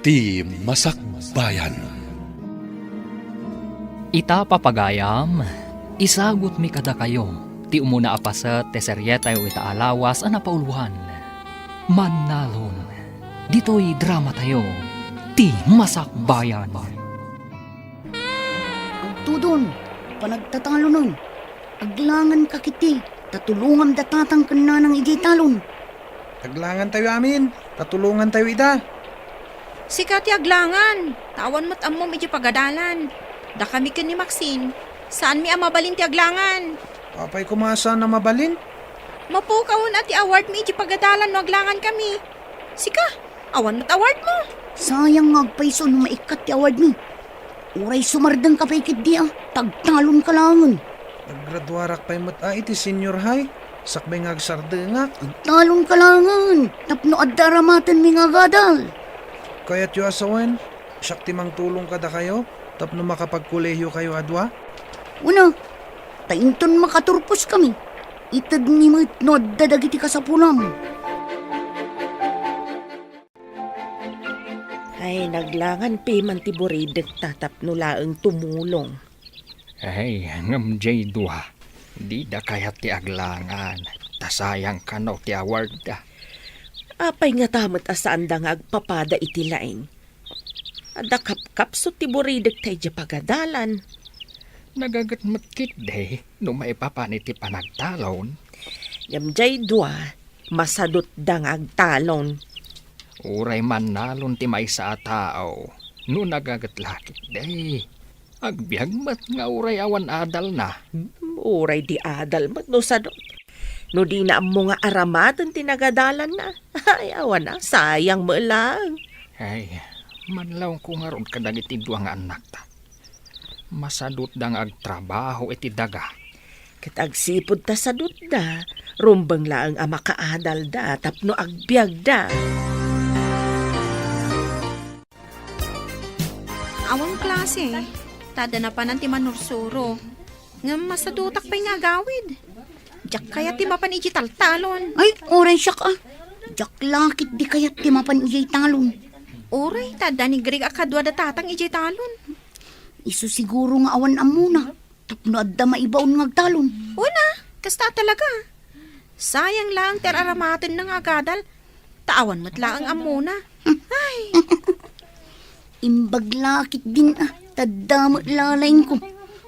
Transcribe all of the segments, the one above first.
Ti Masakbayan. Ita papagayam, isagot mi kada kayo, ti umuna apasat te seryeta iti alawas a napauluhan. Mannalon, dito'y drama tayo, ti Masakbayan. Ang tudon, panagtatalo nun. Aglangan ka kiti, tatulungan datatang kana ng ijay talon. Taglangan tayo amin, tatulungan tayo ida. Sikat aglangan, tawan mo't ammo medyo pagadalan. Da kami ken ni Maxine, saan mi amabalin ti aglangan? Apay kumasa na mabalin. Mapukawon at award mi iti pagadalan no aglangan kami. Sika, awan mo't award mo. Sayang ngagpaiso no maikat ti award mi. Uray sumardang kapaikit di tagtalon ka langan. Naggraduarak pa'y mat iti senior high. Sakbay ngagsardengak. Talon ka langan, tapno addaramatan mi nga gadal. Kaya't yu asawen, siyak timang tulong kada kayo. Tapno makapagkolehiyo kayo adwa. Una, tainton makaturpos kami. Itad ni mo't no dadagiti ka sa pulam. Ay, naglangan piman ti Buridet tatapno laeng tumulong. Ay, ngam jay duha, di da kayat ti aglangan, tasayang kano ti award da. Apay nga tamot asaan da nga agpapada iti laing. Ada kapkapso ti Buridet tayo di pagadalan. Nagagatmatkit day, no maipapanit ti panagtalon. Yamjay dua, masadot da nga agtalon. Uray man nalon ti may sa tao, no nagagatlakit day. Agbiag mat nga uray awan adal na. Uray di adal mat no sadot. No di na mo nga aramaton tinagadalan na. Ay, awan na, sayang mo lang. Ay, manlaw ko nga ron kadag iti duwa nga anak ta. Masadot dang agtrabaho iti daga. Kitagsipod ta sadot da, rumbang laang ama kaadal da, tapno agbiag da. Awang klase, tada na pa ng ti manursuro. Nga masadutak pa'y nga gawid. Diyak kaya ti mapan iti taltalon. Ay, oray siya ka. Jak lakit di kayat ti mapan ijay talon. Oray, tada ni Greg akadwa datatang iti talon. Isu siguro nga awan amuna. Tapno adda maibaon ngagtalon. Una, kasta talaga. Sayang lang ter aramaten ng agadal. Taawan mo't lang ang amuna. Ay, Imbag lakit din tadamot lalain ko.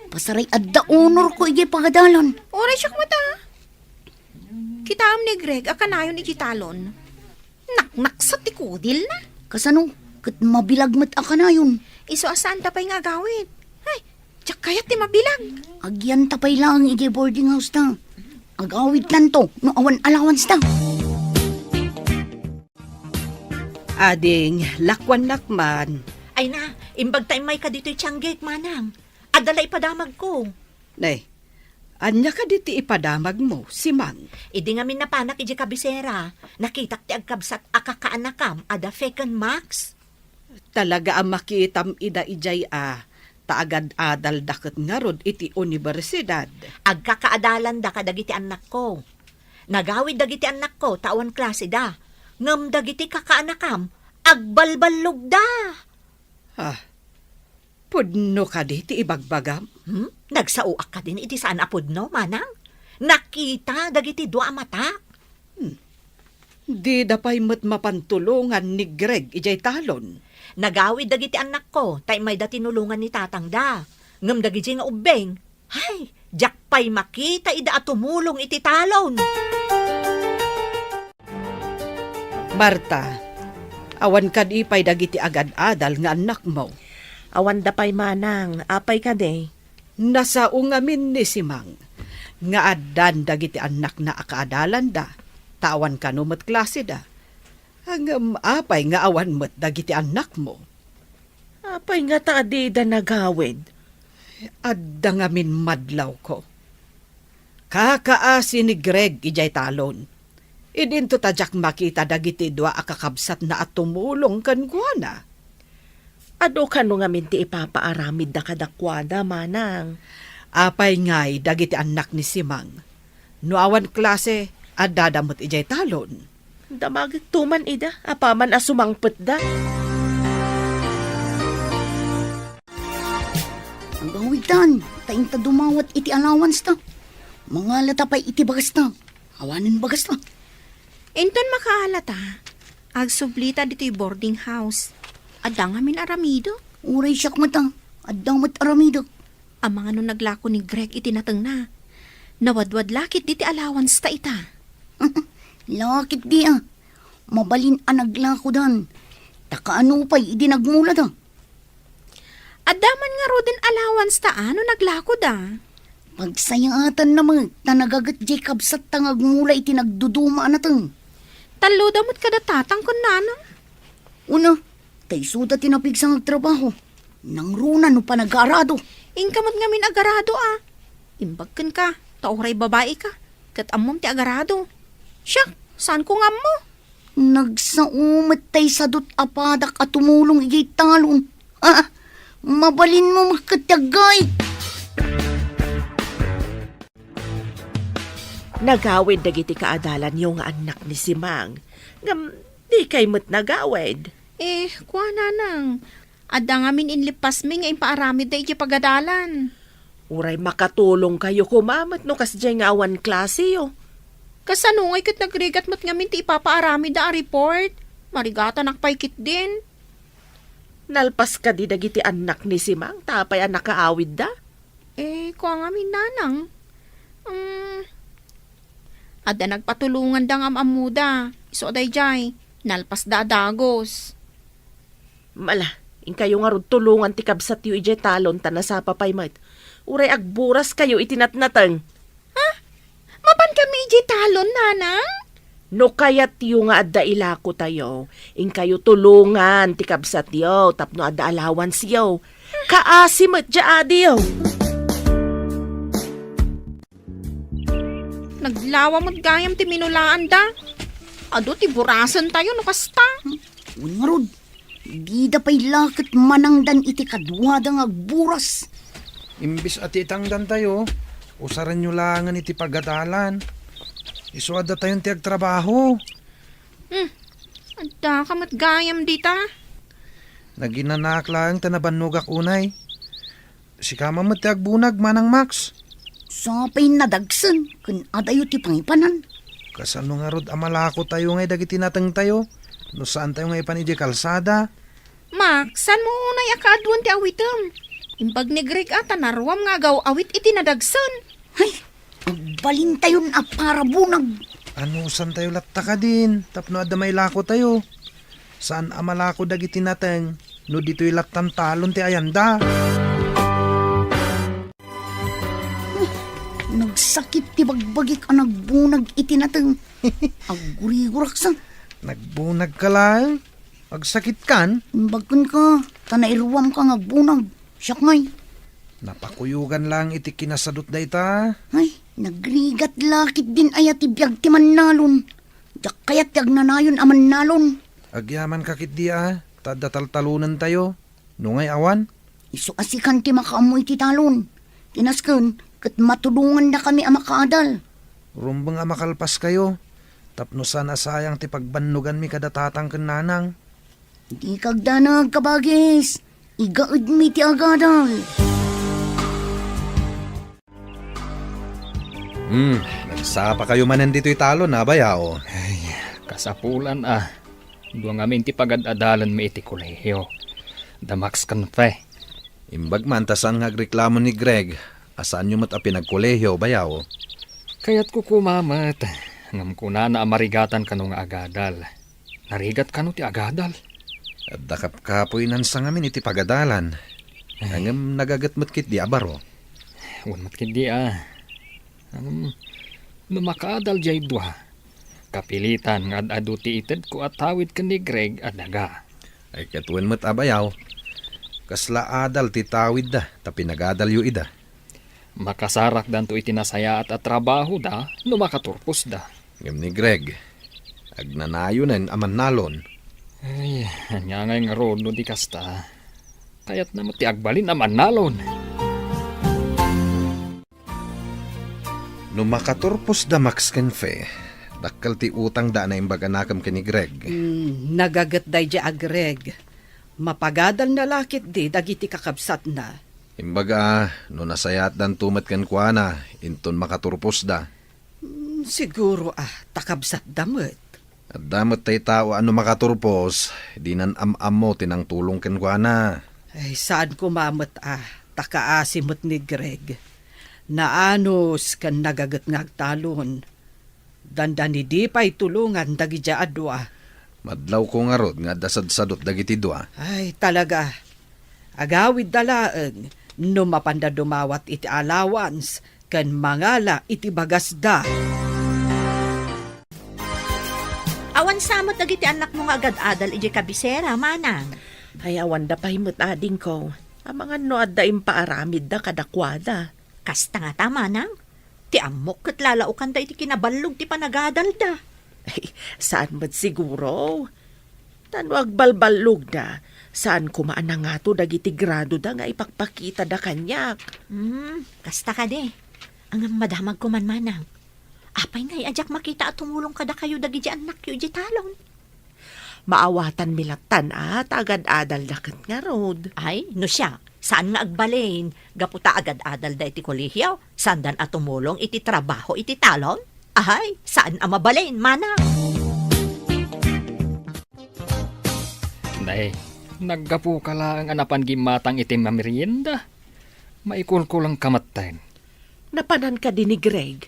Pasaray adda honor ko ijay pagadalan. oray siyak mata. Kitaam ni Greg akanayon iti talon. Naknak sa tikudil na. Kasano, kat mabilag mat akanayon. Iso asan tapay nga gawid. Ay, tiyak kaya ti mabilag. Agyan tapay lang ijay boarding house ta. Agawid lang to, no awan allowance ta. Ading, lakwan-lakman. Ay na, imbag tayo may ka dito'y tiyanggik, manang. Adala ipadamag ko. Nay, anya ka diti ipadamag mo, si Mang. Idi nga min napanak iji kabisera. Nakitak ti agkabsat akakaanakam, ada feken max. Talaga ang makitam ida ijay taagad adal daket nga rod iti universidad. Agkakaadalan da kadagiti anak ko. Nagawid dagiti anak ko, tawan klase da. Ngam dagiti kakaanakam, agbalbalog da. Pudno ka diti ibagbagam. Nagsauak ka din iti saan apudno, manang? Nakita dagiti dua mata. Di dapay mat mapantulungan ni Greg ijay talon. Nagawid dagiti anak ko, tay may da tinulungan ni tatang da. Ngam dagiti nga ubeng. Hay, jak pay makita ida at tumulong iti talon. Marta, awan ka di pay dagiti agad-adal nga anak mo. Awan da pay manang, apay ka de. Nasa ungamin ni si Mang. Nga adan dagiti anak na akaadalan da. Tawan ka numot klase da. Hanggang apay nga awan mo't dagiti anak mo. Apay nga taadi da nagawid. Adda nga min madlaw ko. Kakaasi ni Greg ijay talon. Idinto tadyak makita dagiti dua akakabsat na at tumulong kan guana. Ado ka no nga minti ipapaaramid da kadakwada, manang. Apay ngay dagiti anak ni Simang. No awan klase, adadamot ijay talon. Damag tuman ida, apaman asumangpet da. Dan, taing ta dumawat iti allowance ta. Mga latapay iti bagas ta. Awanin bagas ta. Inton makaalata, agsublita dito'y boarding house. Adang amin aramido. Uray siyak mata. Adang mat aramido. Ang mga nung naglako ni Greg itinatang na. Nawadwad lakit diti allowance ta ita. Lakit di ah. Mabalin ang naglako dan. Takaano pa'y idi nagmula da. Adaman nga ro din allowance ta ano naglako da. Pagsayatan naman, tanagagat Jacob sa tangagmula iti nagduduma na tang. Talo damot kada tatang kun nanang. Una, tay suda tinapig sa nagtrabaho. Nang runa no pa nag-aarado. Ingkamot nga min agarado ah. Imbagkan ka, tauray babae ka. Kat amom ti agarado. Siyak, saan ko nga mo? Nagsaumat tay sadot apadak at tumulong igay talon. Ah, mabalin mo makatagay. Nagawid dagiti kaadalan yung anak ni Simang. Ngam, di kay mo't nagawid. Kuha na nang. Ada nga min inlipas mi nga impaaramid da iti pagadalan. Uray makatulong kayo kumamat no kasjay nga awan klase yo. Kasano ngay kat nagrigat mat nga min ti ipapaaramid da a report. Marigata nakpaikit din. Nalpas ka di dagiti anak ni Simang, tapay anak kaawid da. Kuha nga min nanang. Ada nagpatulungan da nga amuda. Iso aday jay. Nalpas da dagos. Mala, in kayo nga rod tulungan ti kabsat yu ije talon ta sa papay mat. Uray agburas kayo itinatnatang. Mapan kami iji talon, nanang? No kayat yu nga adda ilako tayo, in kayo tulungan ti kabsat yu, tapno adda allowance yu. Kaasi mat dya adi yu. Naglawa mo't gayam ti minulaan da. Ado ti burasan tayo no kasta. Nga rod, di da pa'y lakit manangdan iti kadwa da nga agburas. Imbis at itangdan tayo, usaran nyo langan iti pagadalan. Isuada tayong tiag trabaho. Ada ka mo't gayam dita. Naginanak lang tanabanugak unay. Si kama mo tiag bunag manang Max. Sapay nadagsan, kun adayo ti pangipanan. Kasano nga rod amalako tayo ngay dagiti natang tayo. No saan tayo ngay panidi kalsada. Max, san mo unay akaadwan ti awitem? Impag ni Greg ata naruam nga gaw awit iti nadagsan. Ay, agbalin tayon a para bunag. Ano saan tayo latta ka din? Tapno adda may lako tayo. Saan amalako dagiti natang? No dito'y lattan talon ti ayanda. Nagsakit ti bagbagik ang nagbunag iti natang. Aguriguraksan. Nagbunag ka lang. Agsakit kan. Imbagkan ka, tanairuam ka ngagbunag. Siyak ngay. Napakuyugan lang iti kinasadot da ita. Ay, nagrigat lakit din ayat ibiyag ti mannalon. Yak kayat yag nanayon aman nalon. Agyaman kakit di Tadataltalunan tayo. Nungay awan. Isu asikan ti makaamoy ti talon. Tinasken, kat matulungan na kami ang makaadal. Rumbang makalpas kayo. Tapno sana sayang ti pagbannugan mi kadatatang kananang. Di kagdanag kabagis. Igaad mi ti agadal. Nagsapa kayo manan dito'y talon na bayao. Kasapulan Doon ngamin ti pagad-adalan mi iti kolehiyo. Damax kan fe. Imbag man tasan nga reklamo ni Greg. Asaan nyo mat a pinagkolehiyo bayaw? Kaya't kukumamat. Ngam ko na amarigatan kano nga agadal. Narigat kano ti agadal. At dakap-kapoy nan sa ngamin iti pagadalan. Hanggang nagagatmat kit di abaro. Wan matkid di Lumakadal jay dua. Kapilitan nga adu ti ited ko at tawid ka ni Greg at daga. Ay katuan mat abayaw. Kasla adal ti tawid da. Tapi nagadal yu ida. Makasarak dan to itinasaya at trabaho da, no makaturpos da. Ngam ni Greg. Agnanayonan aman nalon. Ay, anyangay nga road no di kasta. Kaya't na ti agbalin aman nalon. No makaturpos da Max Kenfe, dakkal ti utang da na imbaga nakam ka ni Greg. Nagagat day dya Greg. Mapagadal na lakit di dagiti kakabsat na. Imbaga, no nasayat dan tumat kan kuana, inton makaturpos da. Siguro takabsat damot. At damot tay tao ano makaturpos, di nan am mo tinang tulong kan kuana. Ay, saan kumamot takaasimot ni Greg. Naanos kan nagagat ngagtalon. Dandan ni di pa'y tulungan dagiti adwa. Madlaw ko nga rod nga dasad-sadot dagiti dua. Ay, talaga. Agawid dalaeng, no mapanda dumawat iti allowance, kan mangala iti bagasda. Awan samot dagiti anak mo nga agad-adal iti kabisera, manang. Ay awan da pahimot ading ko. Ang mga noad da impaaramid da kadakwada. Kasta nga ta, manang. Ti amok kat lalaukan da iti kinabalog ti panagadal da. Ay, saan mo't siguro? Tanwag balbalog da. Saan kumaan na nga to dagiti grado da nga ipakpakita da kanyak. Kasta ka de. Ang madamag ko man, manang. Apay ngay ajak makita at tumulong kada kayo dagiti anak yu iti talon. Maawatan milatan at agad-adal dakat nga rod. Ay, no siya. Saan nga agbalin? Gaputa agad-adal da iti kolehyo? Sandan at tumulong iti trabaho iti talon? Ay, saan ang mabalin, manang? Nay, naggapu ka lang anapan gimatang itim na merienda. Maikulkulang kamatayin. Napanan ka din ni Greg.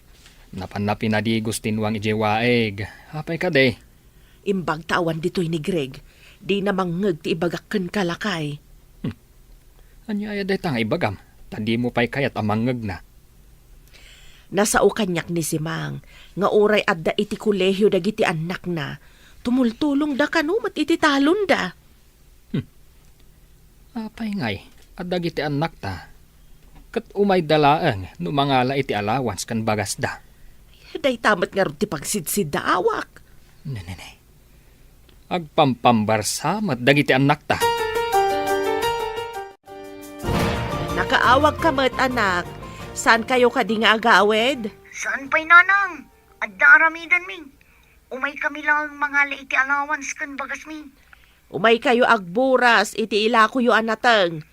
Napan na pinadi gustinwang ijewaeg. Hapay ka de. Imbag tawan dito'y ni Greg. Di namang ngag ti ibagakken kalakay. Anya ay day tang ibagam. Tandi mo pa'y kayat amangag na. Nasao kanyak ni Simang. Nga oray adda iti kolehyo dagiti anak na. Tumultulong da kanumat iti talon da. Apay ngay. Adda giti anak ta. Kat umay dalaang no mangala iti allowance kan bagas da. Day tamat nga ron ti pagsidsid da awak. Nenene. Agpampambarsamat dagiti anak ta. Nakaawag ka mat anak. Saan kayo kadi nga agawed? Saan pa'y nanang? Adda aramidan mi. Umay kami lang mga iti allowance kan bagas mi. Umay kayo agburas iti ilako yu anateng.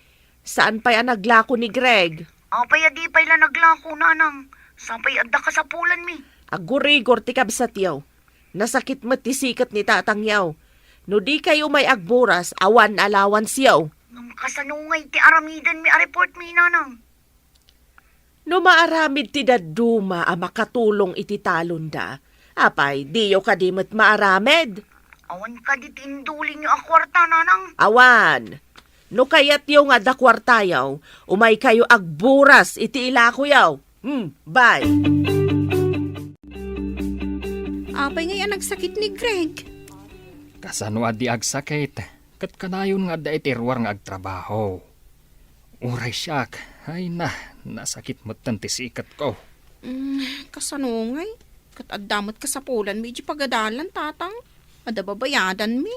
Saan pa'y anaglako ni Greg? Apay adi pa'y la naglako nanang. Saan pa'y adda ka sa pulan mi. Agurigor ti kabsat yaw. Nasakit mat ti sikat ni tatang yaw. No di kayo may agburas, awan allowance yaw. Nung kasanungay ti aramidan mi a report mi nanang. No maaramid ti daduma a makatulong iti talon da. Apay, diyo kadimot maaramid. Awan ka di tinduling yung akwarta nanang. Awan. No kayat yaw nga da kwartayaw, umay kayo agburas iti ilako yaw. Bye. Apay ngay nagsakit ni Greg. Kasano adi agsakit. Kat kanayon nga da itirwar nga agtrabaho. Uray siyak. Ay na, nasakit mo tantisikat ko. Kasano ngay? Katadamot ka sa pulan mi iti pagadalan, tatang. Ada babayadan mi.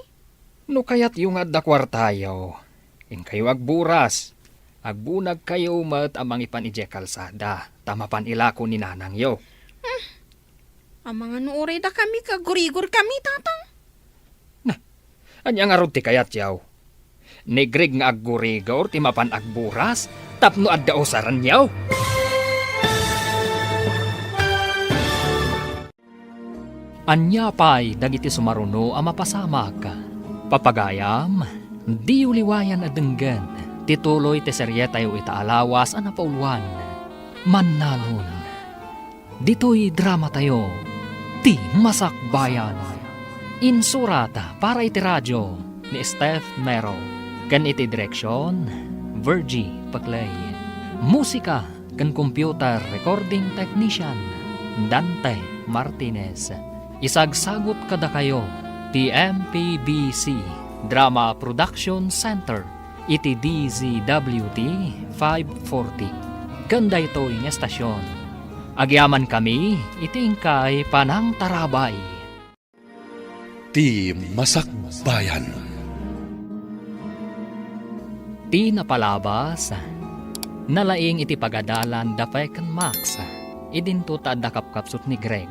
No kayat yung adda kwartayo. In kayo agburas. Agbunag kayo mat amang ipan ije kalsada. Tamapan ilako ni nanang yo. Ang mga nuoray da kami, kagurigor kami, tatang. Anya nga rod ti kayat yaw. Ni Greg nga aggurigor ti mapan agburas. Tapno adda osaran yaw. Anya pa'y dagiti sumaruno a mapasamak. Papagayam, di uliwayan adenggan. Tituloy ti seryeta yu itaalawas a napauluan. Mannalon. Dito'y drama tayo. Ti Masakbayan. Insurata para iti radyo ni Steph Mero. Kan iti direksyon, Virgie Paclay. Musika kan computer recording technician, Dante Martinez. Isagsagot kada kayo, ti MPBC Drama Production Center, iti DZWT 540. Ganda ito yung estasyon. Agyaman kami, itingkay panang tarabay. Ti Masakbayan. Ti napalabas, nalaing iti pagadalan da Pekan Max, idinto ta da kapkapsot ni Greg.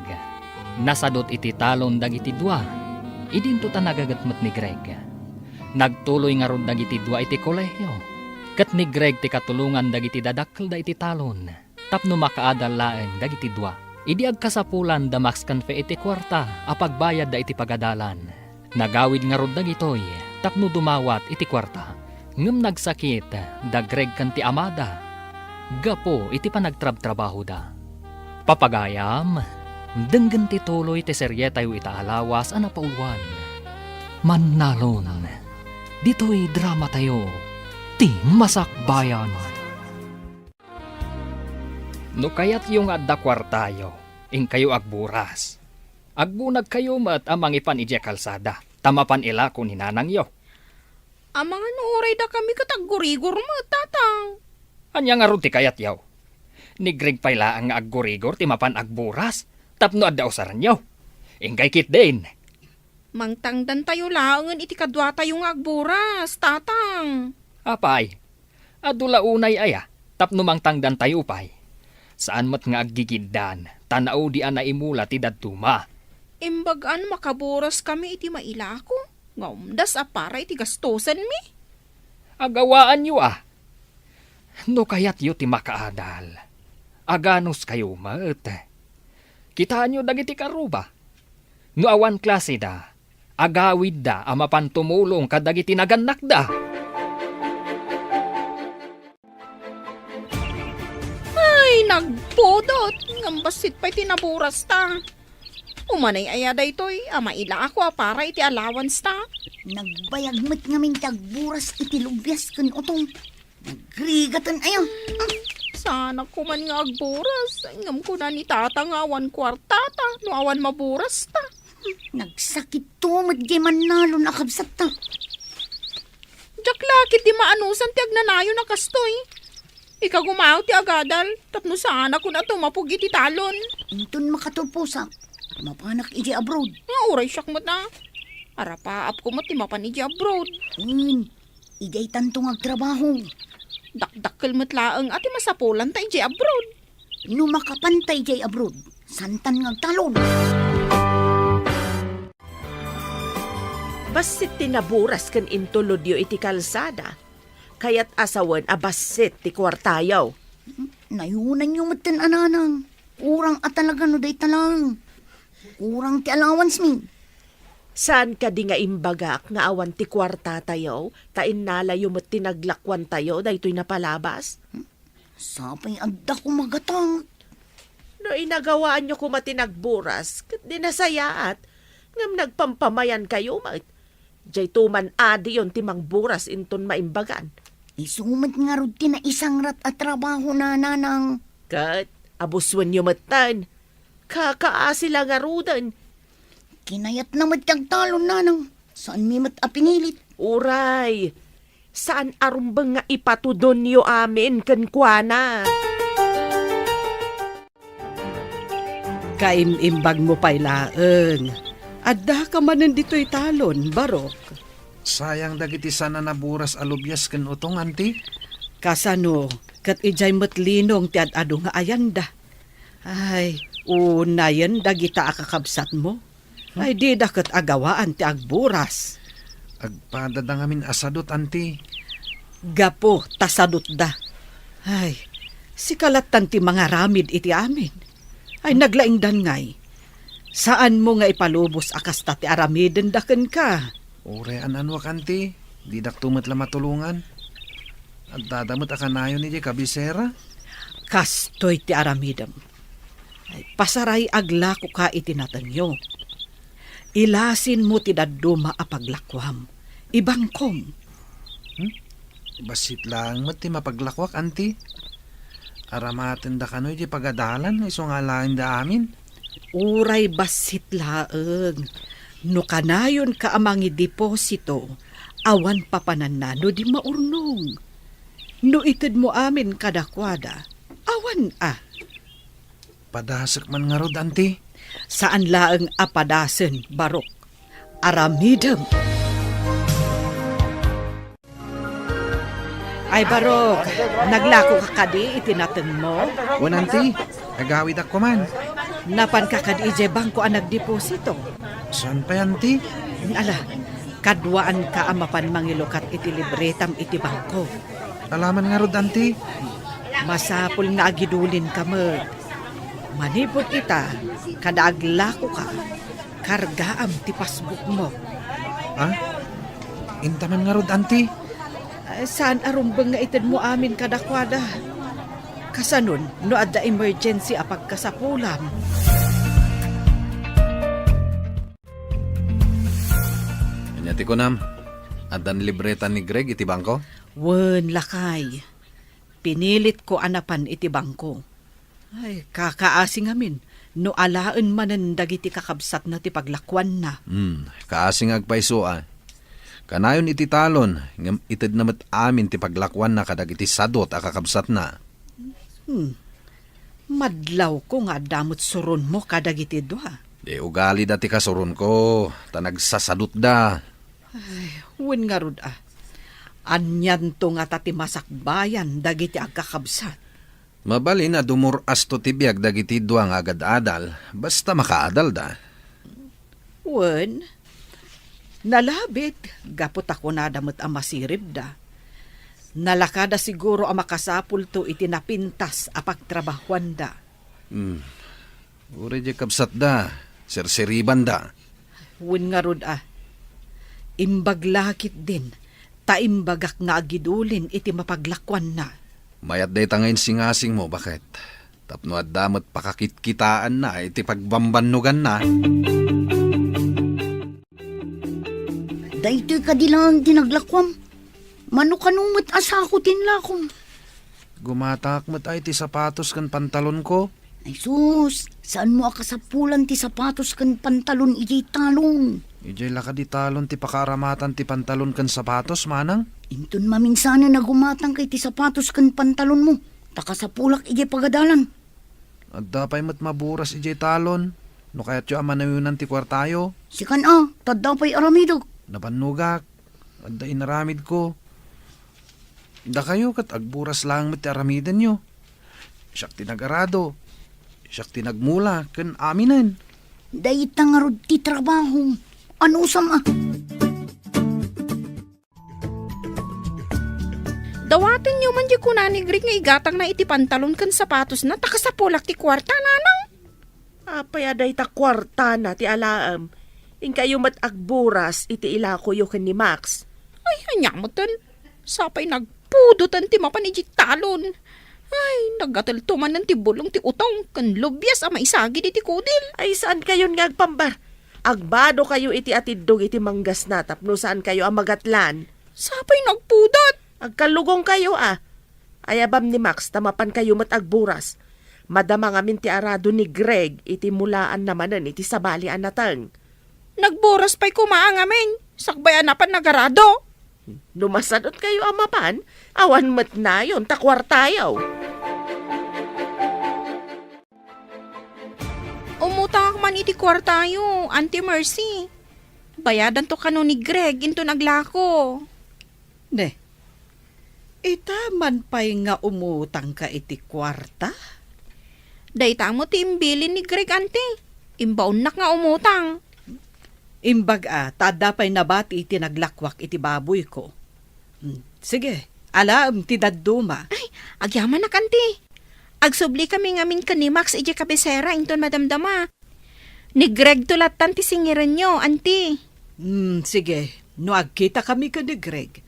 Nasadot iti talon dagiti dua, idinto ta nagagatmat ni Greg. Nagtuloy nga ron dagiti dua iti kolehyo. Kat ni Greg ti katulungan dagiti dadakkel da iti talon. Tapno makaadal laeng dagiti dua. Idi agkasapulan da max kanfe iti kwarta a pagbayad da iti pagadalan. Nagawid nga rod dagitoy tapno dumawat iti kwarta. Ngem nagsakit da Greg kanti amada. Gapo iti panagtrab-trabaho da. Papagayam, denggen ti tuloy ti seryetayo ita alawas a napauluan. Mannalon, dito'y drama tayo, ti masakbayan. No kayat yung adda kwartayo, ing kayo agburas. Agbunag kayo mat amang ipan ije kalsada, tamapan ila ko ni nanang yo. Amang anuray da kami katagurigor mo, tatang. Anya nga ron ti kayat yaw. Ni Greg payla ang aggurigor ti mapan agburas, tapno adda usaran yaw. Ingkay kit din. Mangtangdan tayo laangan iti kadwa tayong agburas, tatang. Apay, adula unay aya, tapno mangtangdan tayo pay. Saan mat nga aggigiddan, tanaw di ana imula ti dadtuma. Imbagaan makaburas kami iti mailako. Ngaumdas apara iti gastosan mi. Agawaan yu ah. No kayat yu ti makaadal. Aganos kayo mat. Kitaan nyo dagiti karuba. No awan klase da, agawid da amapan tumulong kadagiti naganak da. Ay, nagpudot. Ngambasit pa'y tinaburas ta. Umanay ayada ito'y amaila ako para iti allowance ta. Nagbayag mo't ngamin tagburas iti lubyas kan utong. Nagrigatan ayo. Sana ko man nga agburas. Ngam ko na ni tata nga awan kwarta ta. No awan maburas ta. Nagsakit to mo't di Manalo nakabsat ta. Jak lakit di maanusan ti agnanayo na kastoy. Ika gumaw ti agadal. Tapno sana ko na tumapog iti talon. Intun makatupusak. Mapanak iji abroad. Nga uray siyak mo na. Arapaap ko mo ti mapan iji abroad. Ijay tantong agtrabaho. Dakdakkel mo't laeng ati masapulan ta iji abroad. No makapantay jay abroad. Santan ngagtalon. Basit tinaburas kan intulodyo iti kalsada. Kayat asawan abasit ti kwartayaw. Nayunan nyo matan ananang. Urang at talaga no day talang. Urang ti allowance mi. Saan ka di nga imbagak nga awan ti kwarta tayo, tain nalayo mo't tinaglakwan tayo, dahito'y napalabas? Sapay agda ko magatang. No inagawaan nyo kumatinagburas, kat di nasayaat, ngam nagpampamayan kayo, mat. Diyay tuman adi yon timang buras inton maimbagan. Isumat nga rod ti na isang rat at trabaho na nanang. Kat, abuswan nyo matan. Kakaasila nga rudan. Kinayat na matagtalon nanang. Saan mi mat apinilit? Uray, saan arumbang nga ipatudon nyo amin kankwana? Kaimimbag mo pa'y laeng. Adda ka manan dito'y talon, Barok. Sayang dagiti sana naburas alubyas kan utong, anti. Kasano, kat ijay matlinong ti adado nga ayanda. Ay, unayan dagita akakabsat mo. Ay, di dakat agawaan ti agburas. Agpadada ngamin asadot, anti. Gapo, tasadot da. Ay, si kalatan ti mga ramid iti amin. Ay, naglaing dangay. Saan mo nga ipalubos akas ti aramiden daken ka? Ure ananwak, anti. Di daktumat la matulungan. At dadamot akanayo ni di kabisera. Kastoy ti aramidem. Ay, pasaray agla ko ka itinatanyo. Ilasin mo ti daduma a paglakwam. Ibangkom. Basit lang mat ti mapaglakwak, anti. Aramaten da kanoy di pagadalan. Iso nga lang da amin. Uray basit laeng. No kanayon ka amangi deposito, awan papananano di maurnong. No ited mo amin kadakwada, awan Padasak man nga rod, anti. Saan laeng apadasen, Barok? Aramidem. Ay, Barok, naglako ka kadi itinateng mo? Wan, anti. Agawid ako man. Napan ka kadi ije bangko ang nagdeposito? Saan pa, anti? Ala, kadwaan ka amapan mangilukat iti libretam iti bangko. Alaman nga rod, auntie. Masapol nga agidulin ka mo. Manipot ita, kada aglako ka, kargaam ti pasbuk mo. Ha? Intaman nga rod, auntie. Saan arumbang nga itid mo amin kadakwada? Kasanon, no adda emergency apag kasapulam. Anyati ko nam. Adan libreta ni Greg iti bangko? Wen lakay. Pinilit ko anapan iti bangko. Ay, kakaasing amin. No alaan manan dagiti kakabsat na ti paglakwan na. Kaasing agpaiso ah. Kanayon iti talon, ngam itid namat amin ti paglakwan na kadagiti sadot a kakabsat na. Madlaw ko nga damot suron mo kadagiti doha. Di ugali dati kasuron ko, tanagsasadot da. Wen nga rod ah. Anyan to nga tati masakbayan dagiti agkakabsat. Mabali na dumuras to tibiyag dagiti duang agad adal, basta makaadal da. Wen, nalabit, gapot ako na damot ang masirib da. Nalakada siguro ang makasapul to itinapintas apagtrabahuan da. Uri di kabsat da, sirsiriban da. Wen nga rod ah. Imbaglakit din, taimbagak nga agidulin iti mapaglakwan na. Mayat day tangayin singasing mo, bakit? Tapno at damot pakakitkitaan na, iti pagbambanugan na. Dahito ka di lang dinaglakwam. Mano kanumot asakutin lakong. Gumatak mo't ay ti sapatos kan pantalon ko. Ay sus, saan mo akasapulan ti sapatos kan pantalon ijay talon? Ijay laka di talon ti pakaramatan ti pantalon kan sapatos, manang. Intun maminsana na gumatang kay ti sapatos kan pantalon mo. Takasapulak ijay pagadalan. At dapay mo't maburas ijay talon. No kaya't yung amanayunan ti kwartayo. Sikan taddaw pa'y aramidog. Napanugak. At da inaramid ko. Da kayo kat agburas lang mo't ti aramidan nyo. Siyak tinagarado. Siyak tinagmula kan aminan. Dahit nga rod ti trabaho. Ano sama? Dawatin nyo man di ko na ni Greg nga igatang na iti pantalon kan sapatos na takasapulak ti kwarta nanang. Apay aday ta kwarta na ti alaam. In kayo mat agburas iti ilako yo ken ni Max. Ay, hanyamutan. Sapay nagpudutan ti mapan iti talon. Ay, nagateltuman ng ti bulong ti utong kan lubyas ama isagi di ti kudil. Ay saan kayo nga agpambar? Agbado kayo iti atidog iti manggas na tapno saan kayo ang magatlan. Sapay nagpudot. Agkalugong kayo ah. Ayabam ni Max tamapan kayo mat agburas. Madama ngamin ti arado ni Greg iti mulaan namanan iti sabalian natang. Nagburas pa'y kumaang amin. Sakbayan na pan nagarado. Numasadot kayo amapan, awan mat na yun, takwartayaw. Umutang man iti kwartayo, Auntie Mercy. Bayadan to kano ni Greg into naglako. Ne, ita man pa'y nga umutang ka iti kwarta? Dayta mo ti imbilin ni Greg, Auntie. Imbaon nak nga umutang. Imbag tada pa'y nabati iti naglakwak iti baboy ko. Sige, alam ti dadduma. Ay, agyaman na kanti. Agsubli kami ngamin ka ni Max iji kabisera inton madamdama. Ni Greg tulatan ti singiran nyo, Auntie. Sige, no agkita kami ka ni Greg.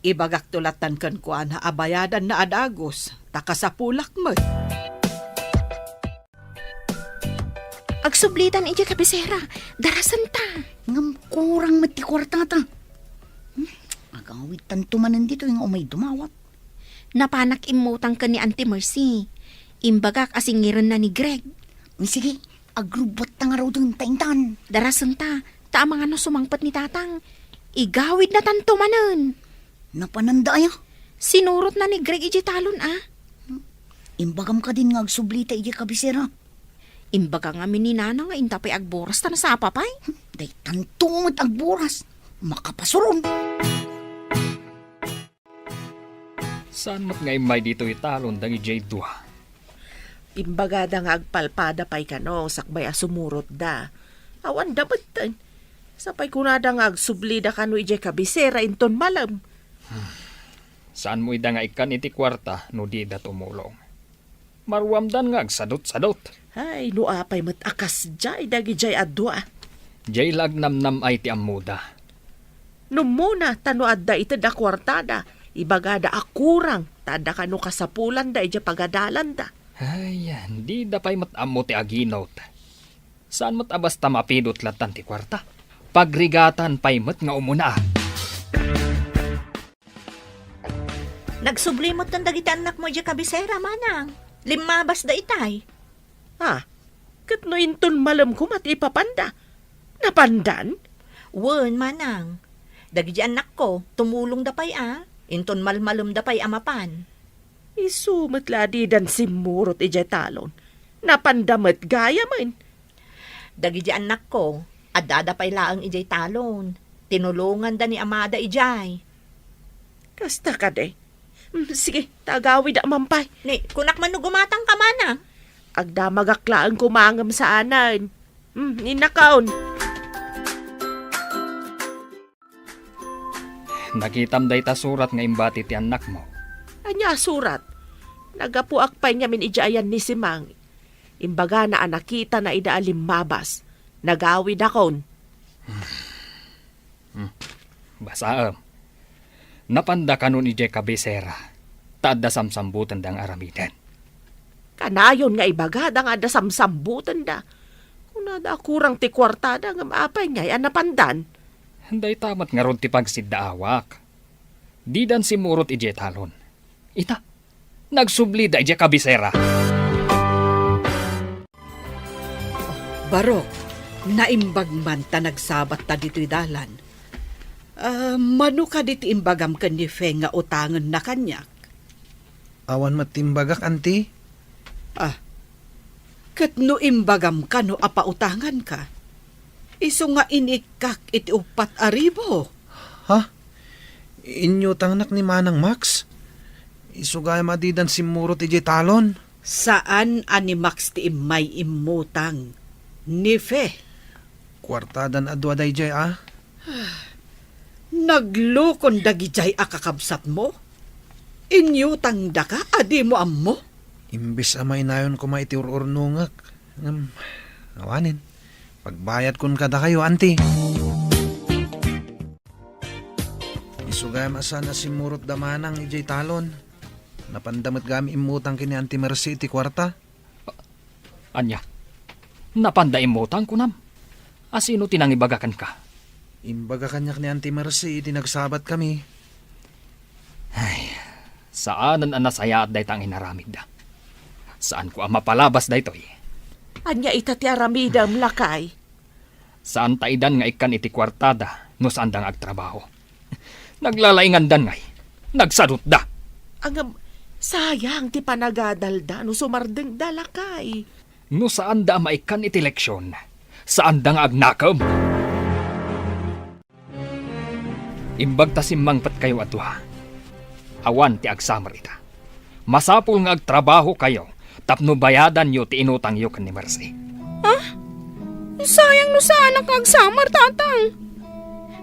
Ibagak tulatan kan kuan na abayadan na adagos. Takasapulak mo. Agsublitan iji kabisera. Darasan ta. Ngam kurang mati kwartata. Agawit tanto manan dito yung umay dumawat. Napanak imutang ka ni Auntie Mercy. Imbagak asingiran na ni Greg. Sige, agrubot ta nga raw dun taintan. Darasan ta. Ta mga no sumangpat ni tatang. Igawid na tanto manan. Napananda aya. Sinurot na ni Greg iji talon Imbagam ka din nga agsublita iji kabisera. Imbaga nga ni Nana nga intapay agboras ta na sa apapay. Day tantumot agburas. Makapasuron. Saan mat nga imay dito italon dangi J2? Imbagada nga agpalpada pa'y kano, sakbay asumurot da. Awan dapat tan. Sapay kunada nga agsublida kano ije kabisera inton malam. Saan mo ida nga ikan iti kwarta no di da tumulong? Marwamdan nga agsadot-sadot. Ay, nuapay mat akas jay, dagi jay adwa. Jay lagnamnam ay ti amuda. Nung muna, tano adda ito da kwartada. Ibagada akurang, tada ka no kasapulan da, ija pagadalan da. Ay, hindi da pa'y matamo ti aginot. Saan mat abas tamapidot latan ti kwarta? Pagrigatan pa'y mat nga umuna. Nagsublimot ng dagiti anak mo ija kabisera, manang. Limabas da itay. Ha? Kat no inton malam ko mat ipapanda. Napandan? Wen, manang. Dagiti anak ko, tumulong dapay Inton malmalum dapay amapan. Isumat ladi dan simurot ija talon. Napandamat gaya man. Dagiti anak ko, adada pay laang ijay talon. Tinulungan da ni amada ijay. Kasta ka de. Sige, tagawi da mampay. Ni, kunak man no gumatang ka manang. Agda magaklaan kumangam sa anan. Ninakaon. Nakitam day ta surat nga imbati ti anak mo. Anya surat. Nagapuak pa'y nga min ijayan ni Simang. Imbaga na anakita na ida alimabas. Nagawid akon. Basaam. Napanda ka nun ije kabisera. Taadda samsambutan dang aramidan. Kanayon nga ibagada nga da samsambutan da. Kung nada kurang ti kwartada nga maapay nga anapandan. Handay tamat nga ron ti pagsidda awak. Di dan simurot ije talon. Ita, nagsubli da ije kabisera. Barok, naimbag man ta nagsabat ta dito'y dalan. Mano ka diti imbagam kan ni Fe nga utangan na kanyak? Awan matimbagak, anti. Kat no imbagam ka no apautangan ka. Iso nga inikak iti 4,000. Ha? Inyo tangnak ni Manang Max? Isugay madidan simurot ije talon? Saan ani Max ti imay imutang? Ni Fe. Kwartadan adwa day jay Naglukon dagijay akakabsat mo? Inyutang da ka, adi mo ammo? Imbis amay nayon ko maitiururnungak. Awanin. Pagbayad kun kada kayo, anti. Isugay masana si Murot Damanang ijay talon. Napandamat gami imutang kini Auntie Mercy iti kwarta. Anya, napanda imutang kunam. Asino tinangibagakan ka? Imbaga kanyak ni Auntie Mercy iti nagsabat kami. Ay, saanan ang nasaya at daytang inaramid da? Saan ko ang mapalabas daytoy? Anya itati aramidam lakay. Saan taidan nga ikan iti kwartada no saan dang agtrabaho? Naglalaingan dan ngay. Nagsadot da. Ang sayang ti panagadalda no sumardeng dalakay. No saan da maikan iti leksyon? Saan dang agnakam? Imbag ta simmangpat kayo atwa. Awan ti agsamar ita. Masapul nga agtrabaho kayo tapno bayadan nyo ti inutang yo kan ni Mercy. Sayang no sana kag samar tatang.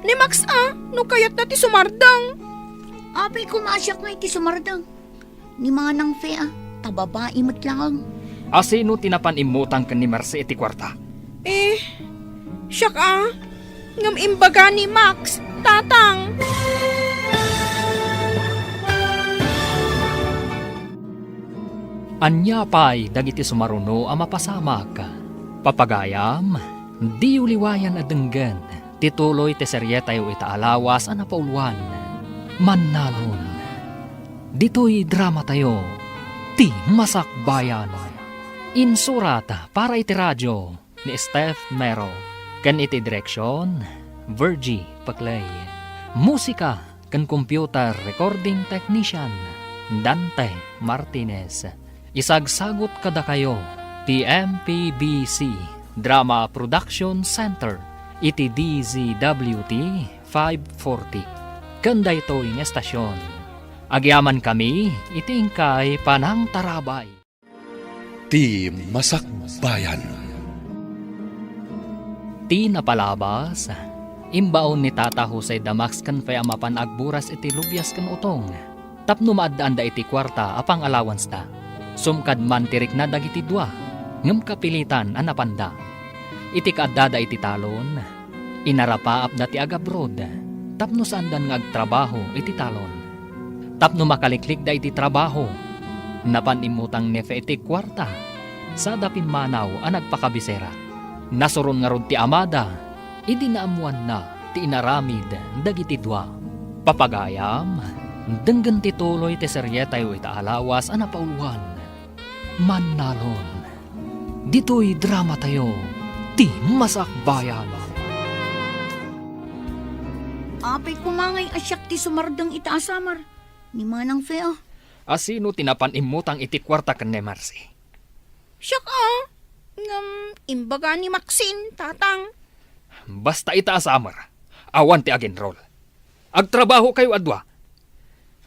Ni Max no kayat na ti sumardang. Apay kumasyak nga iti sumardang. Ni Manang Fe tababae mat lang. Asino tinapan imutang kan ni Mercy iti kwarta? Siyak ngam imbaga ni Max, tatang. Anya pa'y dagiti sumaruno a mapasamak. Papagayam, di uliwayan a denggan. Tituloy ti seryetayo itaalawas a napauluan. Mannalon. Dito'y drama tayo. Ti Masakbayan. Insurata para iti radyo ni Steph Mero. Kan iti direksyon, Virgie Paclay. Musika kan computer recording technician, Dante Martinez. Isagsagot kada kayo, TMPBC Drama Production Center, iti DZWT 540. Kanda ito yung estasyon. Agyaman kami, itingkay panang tarabay. Ti Masakbayan. Ti napalabas, imbaon ni Tata Jose Damax kan fay amapan agburas iti lubyas kan utong. Tapno maaddaan da iti kwarta apang allowance da. Sumkad man tirik na dagiti dua, ngem kapilitan anapanda. Iti kaadda da iti talon, inarapaap da ti agabrod, tapno sandan nga agtrabaho iti talon. Tapno makaliklik da iti trabaho, napanimutang nefe iti kwarta, sa dapin manaw ang nagpakabisera. Nasuron nga rod ti amada, idi naamuan na ti inaramid dagiti dua. Papagayam, denggan ti tuloy ti seryetayo ita alawas ang napauluan. Mannalon, dito'y drama tayo, ti masakbayan. Apay kumangay asyak ti sumardang itaasamar. Ni Manang Fea. Asino tinapan imutang iti kwarta ken ni Marcy? Siyak imbaga ni Maxine, tatang. Basta itaasamar, awan ti agenrol. Agtrabaho kayo adwa.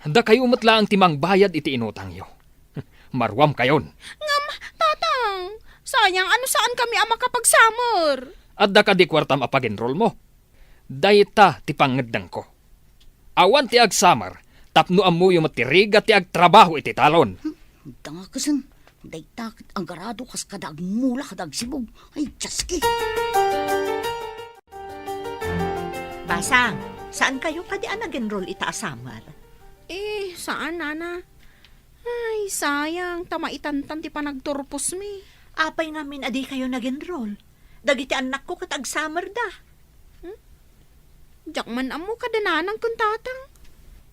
Da kayo umatla ang timang bayad iti inutang yo. Marwam kayon. Tatang, sayang ano saan kami ang makapag-summer. Adda ka di kwartam apagenrol mo. Dayta ti pangeddang ko. Awan ti agsamar, tapno amuyo matiriga ti agtrabaho iti talon. Danga kasan, day takit ang garado kas kadag mula kadag sibog. Ay, tsaski. Basang, saan kayo kadian nag-enroll itaasamar? Saan, nana? Ay, sayang, tamaitantan ti panagturpos mi. Apay ngamin adi kayo nag-enroll. Dagiti anak ko kat ag-summer da. Jakman amo kadananang kun tatang.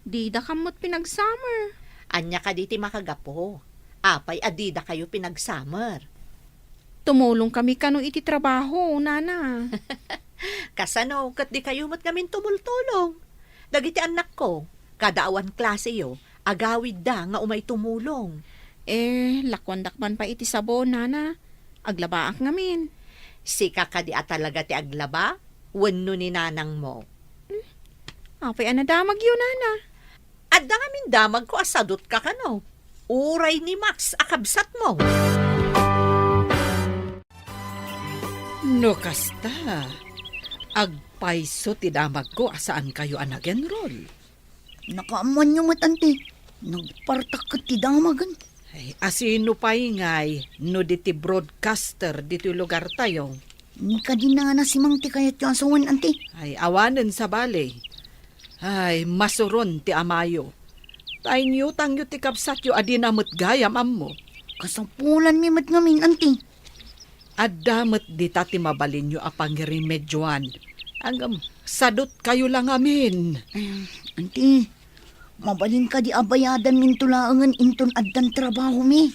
Di da kamot pinag-summer. Anya ka di ti makagapo. Apay adi da kayo pinag-summer. Tumulong kami kano iti trabaho, nana. Kasano, kat di kayo mat ngamin tumultulong. Dagiti anak ko, kadaawan klase yo, agawid da nga umay tumulong. Lakwandakman pa iti sabo, nana. Aglabaak ngamin. Sika ka di talaga ti aglaba, wenno ni nanang mo. Apay anadamag yun, nana. Adda ngamin damag ko asadot ka kano. Uray ni Max akabsat mo. No kasta, agpaiso ti damag ko asaan kayo ang nag-enroll. Nakaamuan nyo matante. Nagpartak ka ti damagan. Ay, asino pa ingay, no diti broadcaster dito lugar tayo. Ni ka din na si Mang ti kayat yung asawan, ante. Ay, awanen sa bale. Ay, masuron ti amayo. Tay niyo tangyo ti kapsat yo adinamot gayam ammo. Kasapulan mi mat ngamin, ante. Adamot di tati mabalin nyo apang remedyoan. Hanggang sadot kayo lang amin. Ante, mabalin ka di abayadan min tulaangan inton addan trabaho mi.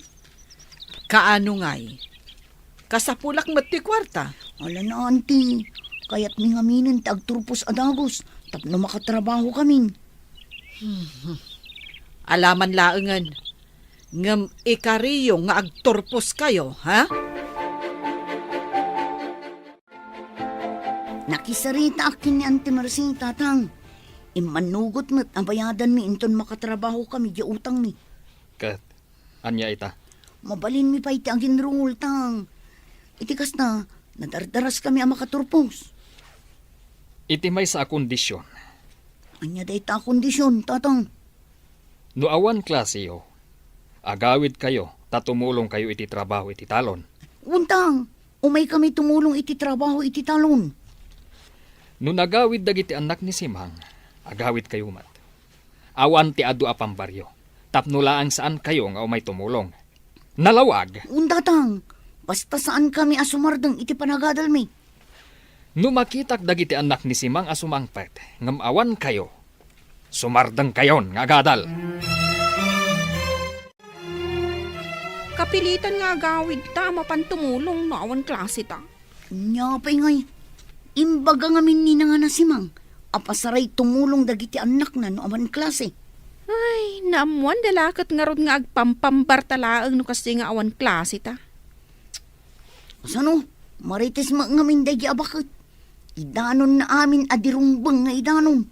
Kaano ngay? Kasapulak mat ti kwarta. Ala na, ante. Kaya't mi ngaminin ti agturpos adagos. Tapno makatrabaho kamin. Alaman laengan. Ngam ikariyo nga agturpos kayo, ha? Nakisarita akin ni Ante Marcy, tatang. Imanugot mo't abayadan mi inton makatrabaho kami di utang mi. Kat, anya ita? Mabalin mi pa iti ang ginrungol, tang. Itikas na, nadardaras kami ang makaturpos. Iti may sa kondisyon. Anya day ta kondisyon, tatang. No awan klase yo, agawid kayo, tatumulong kayo iti trabaho iti talon. Untang, umay kami tumulong iti trabaho iti talon. No nagawid dagiti anak ni Simang, agawid kayo mat. Awan ti adu apang baryo, tapno laang saan kayo nga umay tumulong. Nalawag, Undatang, basta saan kami asumardang iti panagadal mi. no makitak dagiti anak ni Simang asumangpet, ngam awan kayo, sumardang kayon nga agadal. Kapilitan nga gawid ta, mapantumulong no awan klase ta. Nyapay ngay, imbaga ngamin ni nga nasimang, apasaray tumulong dagiti anak na no aman klase. Ay, naamuan dalakat nga rod nga agpampambartalaang no kasi nga awan klase ta. Sano, marites ngamin dagi abakit. Idanon na amin adirumbang nga idanon.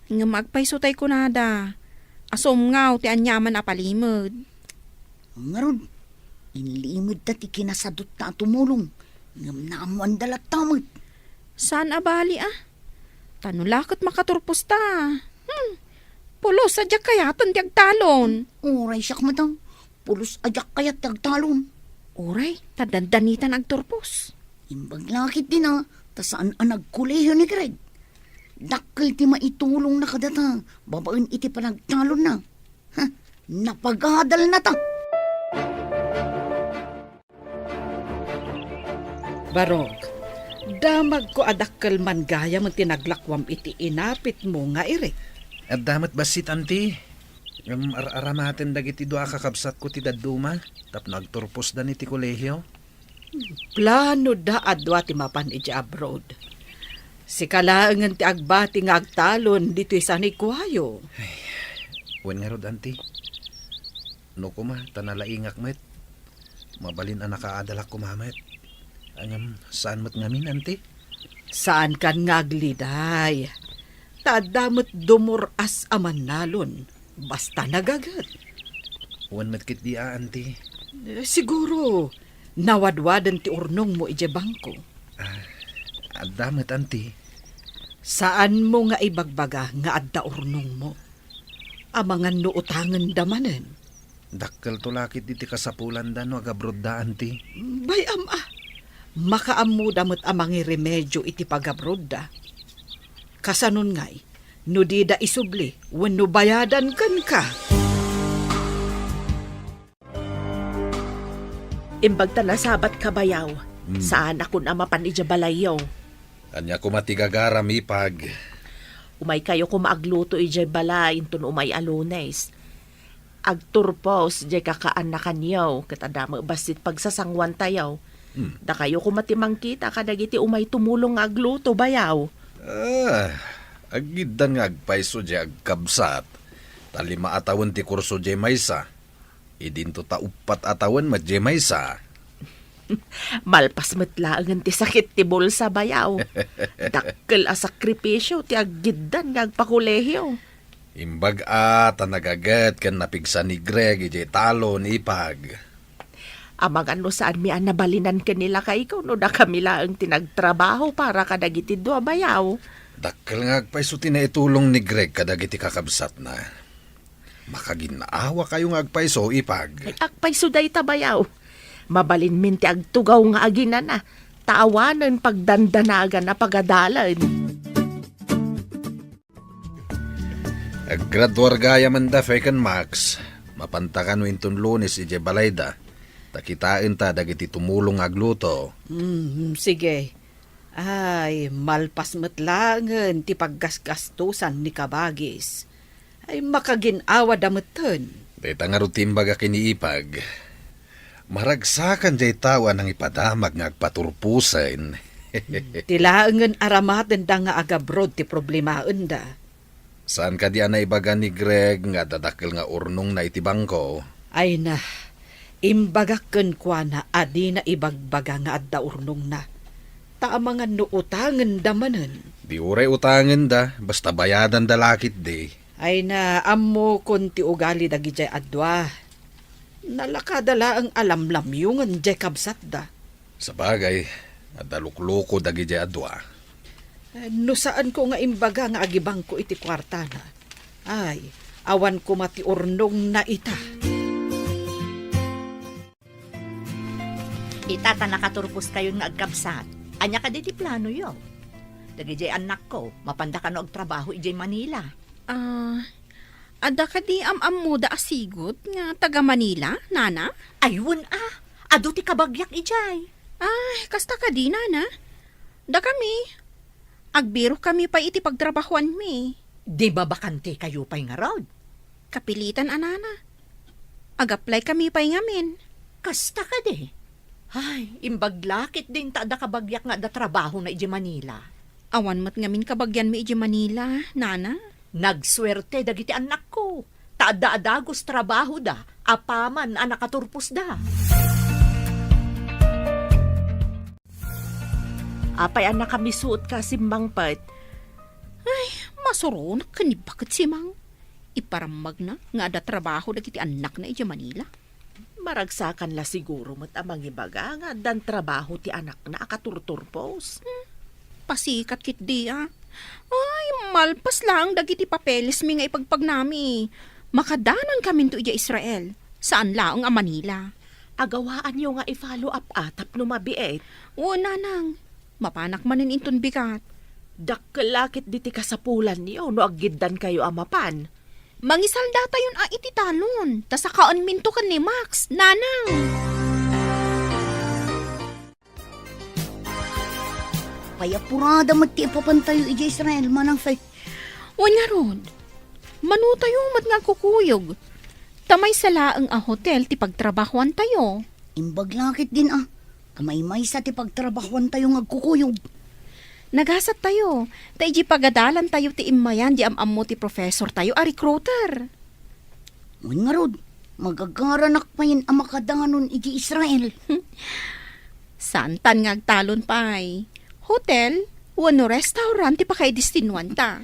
Nga magpaisutay ko nada. Asom ngaw ti anyaman apalimod. Ngaron, inlimod dati kinasadot ta tumulong. Ngam naamuan dalat tamot. Saan abali ah? Tanulakot makaturpos ta. Pulo pulos sadya kayaton ti agtalon. Uray siyak matang. Pulos ajak kayat tagtalon. Uray, tadandanitan agturpos. Imbag lakit din ta saan ang nagkuleyo ni Greg. Dakkel ti maitulong na kadata, babaan iti panagtalon na. Ha, napagadal na ta. Barog, damag ko adakkel man gaya man tinaglakwam iti inapit mo nga iri. At damat basit, anti. Aramaten dagiti doa kakabsat ko ti daduma. Tap nagturpos dan iti kolehyo. Plano da adwa ti mapan iti abroad. Si kalaangan ti agbati nga agtalon dito isa ni kuhayo. Wen nga rod, anti. No kuma, tanalaingak met. Mabalin ang nakaadalak kumamet. Angam, saan mo't ngamin, anti? Saan kan ngagliday? Tadamot dumuras aman nalon. Basta nagagat. Wen met kit di anti. Siguro, nawadwadan ti urnong mo ije bangko. At damat, anti. Saan mo nga ibagbaga nga adda urnong mo? Amangan no utangan damanen. Dakkel to lakit iti kasapulan da no agabrod da, anti. Bay makaamu damot amangi remedyo iti pagabrod da. Kasanon ngay, no di da isubli, wenno bayadan kan ka. Imbag ta nasabat ka bayaw. Saan ako na mapan ija balayaw. Anya ko matigagaram ipag. Umay kayo kumaagluto ija balay intun umay alunes. Agturpos ija kakaaнаkan yaw. Katadama basit pagsasangwan tayaw. Da kayo kumatimang kita kadagiti umay tumulong nga agluto bayaw. Agidan nga agpaiso di agkabsat. Talima atawan ti kurso di maysa. Idinto ta upat atawan mat di maysa. Malpas metlaangan ti sakit ti bulsa bayaw. Dakkel a sakripisyo ti aggidan nga agpakolehyo. Imbag tanagagat kan napigsa ni Greg ije talon ipag. Amang ano saan mi nabalinan kanila kay ikaw no da kami laang tinagtrabaho para kadagiti dua bayaw. Dakkel nga agpaiso tinaitulong ni Greg kadagiti kakabsat na. Makaginaawa kayo nga agpaiso ipag. Ay akpay suday ta bayaw. Mabalin min ti agtugaw nga aginan na. Taawanan pagdandanagan na pagadalan. Aggraduar gaya man da Fekan Max. Mapantakan wintun Lunes ije balayda. Takitain ta dagiti tumulong agluto. Sige. Ay, malpas metlangan ti paggasgastusan ni kabagis. Ay, makaginawa dametan. Deta nga rutimbaga kiniipag. Maragsakan jay tawa ng ipadamag nga agpaturpusen. Tilaangan aramaten da nga agabrod ti problemaen da. Saan ka di ibaga ni Greg nga dadakkel nga urnong na itibangko? Ay na, imbagaken kwa na adi na ibagbaga nga adda urnong na. Taamangan no utangan damanen. Di uray utangan da, basta bayadan da lakit di. Ay na, amo konti ugali dagi jay adwa. Nalakadala ang alamlamyungan jay kabsat da. Sa bagay, adalukloko dagi jay adwa. No saan ko nga imbaga nga agibang ko iti kwarta na. Ay, awan ko mati urnong na ita. Itata nakaturpos kayo nga agkabsat. Anya ka di plano yo. Dagijay anak ko, mapanda ka no og trabaho ijay Manila. Ada ka di mo da asigot nga taga Manila, nana? Ayun adu ti kabagyak ijay. Ay, kasta ka di, nana. Da kami. Agbiro kami pa iti pagtrabahuan mi. Di ba bakante kayo pa'y nga rod? Kapilitan, anana. Ag-apply kami pa'y ngamin. Kasta ka di. Ay, imbaglakit din ta da kabagyak nga da trabaho na iji Manila. Awan mat ngamin kabagyan mi iji Manila, nana. Nagswerte dagiti anak ko. Taada-adagos trabaho da. Apaman nakaturpos da. Apay anak kami suot ka simbang pat. Ay, masuro na kanibakit si Mang. Iparamag na nga ada trabaho dagiti anak na iji Manila. Maragsakan la siguro mat amang ibaga nga dan trabaho ti anak na akaturturpos. Pasikat kit di Ay, malpas lang dagiti papeles mi nga ipagpag nami. Makadanon kami to ija Israel. Saan laong a Manila? Agawaan nyo nga i-follow up atap no mabiet. O nanang, mapanak manin inton bigat. Dakkelakit diti kasapulan niyo no agiddan kayo amapan. Mangisalda tayon a iti talon. Ta sakaan minto kan ni Max, nanang. Payapurada mati ipapantayo ija Israel manang fay. Wan nga rod. Manu tayo mat nga kukuyog. Tamay sala ang a hotel ti pagtrabahuan tayo. Imbag lakit din Kamay-may sa ti pagtrabahuan tayo ngagkukuyog. Nagasat tayo. Ta iji pagadalan tayo ti imayan di amammo ti professor tayo a recruiter. Ngun nga rod, magagaranak pa yun ang makadanon iji Israel. Santan ngagtalon pay. Hotel, wano restaurant ti pakay distinuan ta.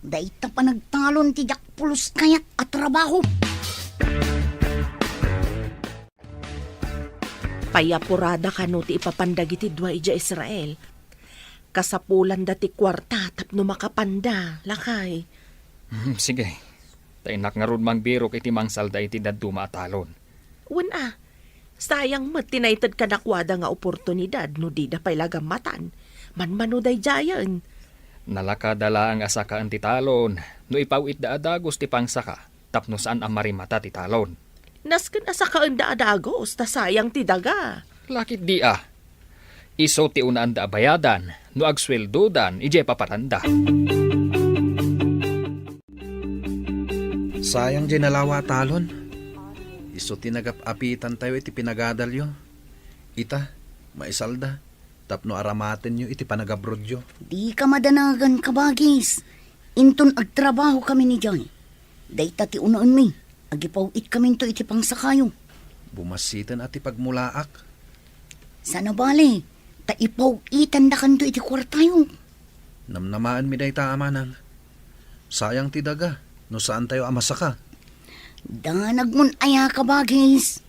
Daita pa nagtalon ti dakpulos kayat at trabaho. Payapurada ka no ti ipapandag iti dua ija Israel. Kasapulan dati kwarta tapno makapanda, lakay. Sige. Tainak nga rod mang biro iti mangsalda iti daduma atalon. Wan sayang mat tinaytad ka nakwada nga oportunidad no di da pay lagamatan. Manmanuday jayan. Nalakadala ang asaka ti talon. No ipawit da adagos ti pangsaka. Tapno saan ang marimata ti talon. Nasken asa ka anda adagos, ta sayang ti daga. Lakit di Iso ti unaan da bayadan. No agsweldodan, ije papatanda. Sayang di nalawa talon. Iso tinagap-apitan tayo iti pinagadalyo. Ita, maisalda. Tapno aramaten nyo iti panagabrodyo. Di ka madanagan kabagis. Inton agtrabaho kami ni Jay. Dayta ti unaan mi. Agipawit kami to iti pangsakayo. Bumasitan at ipagmulaak. Sana bali, ta ipawitan da kanto iti kwartayo. Namnamaan mi day ta amanang. Sayang ti daga. No saan tayo amasaka? Danag mun aya kabagis.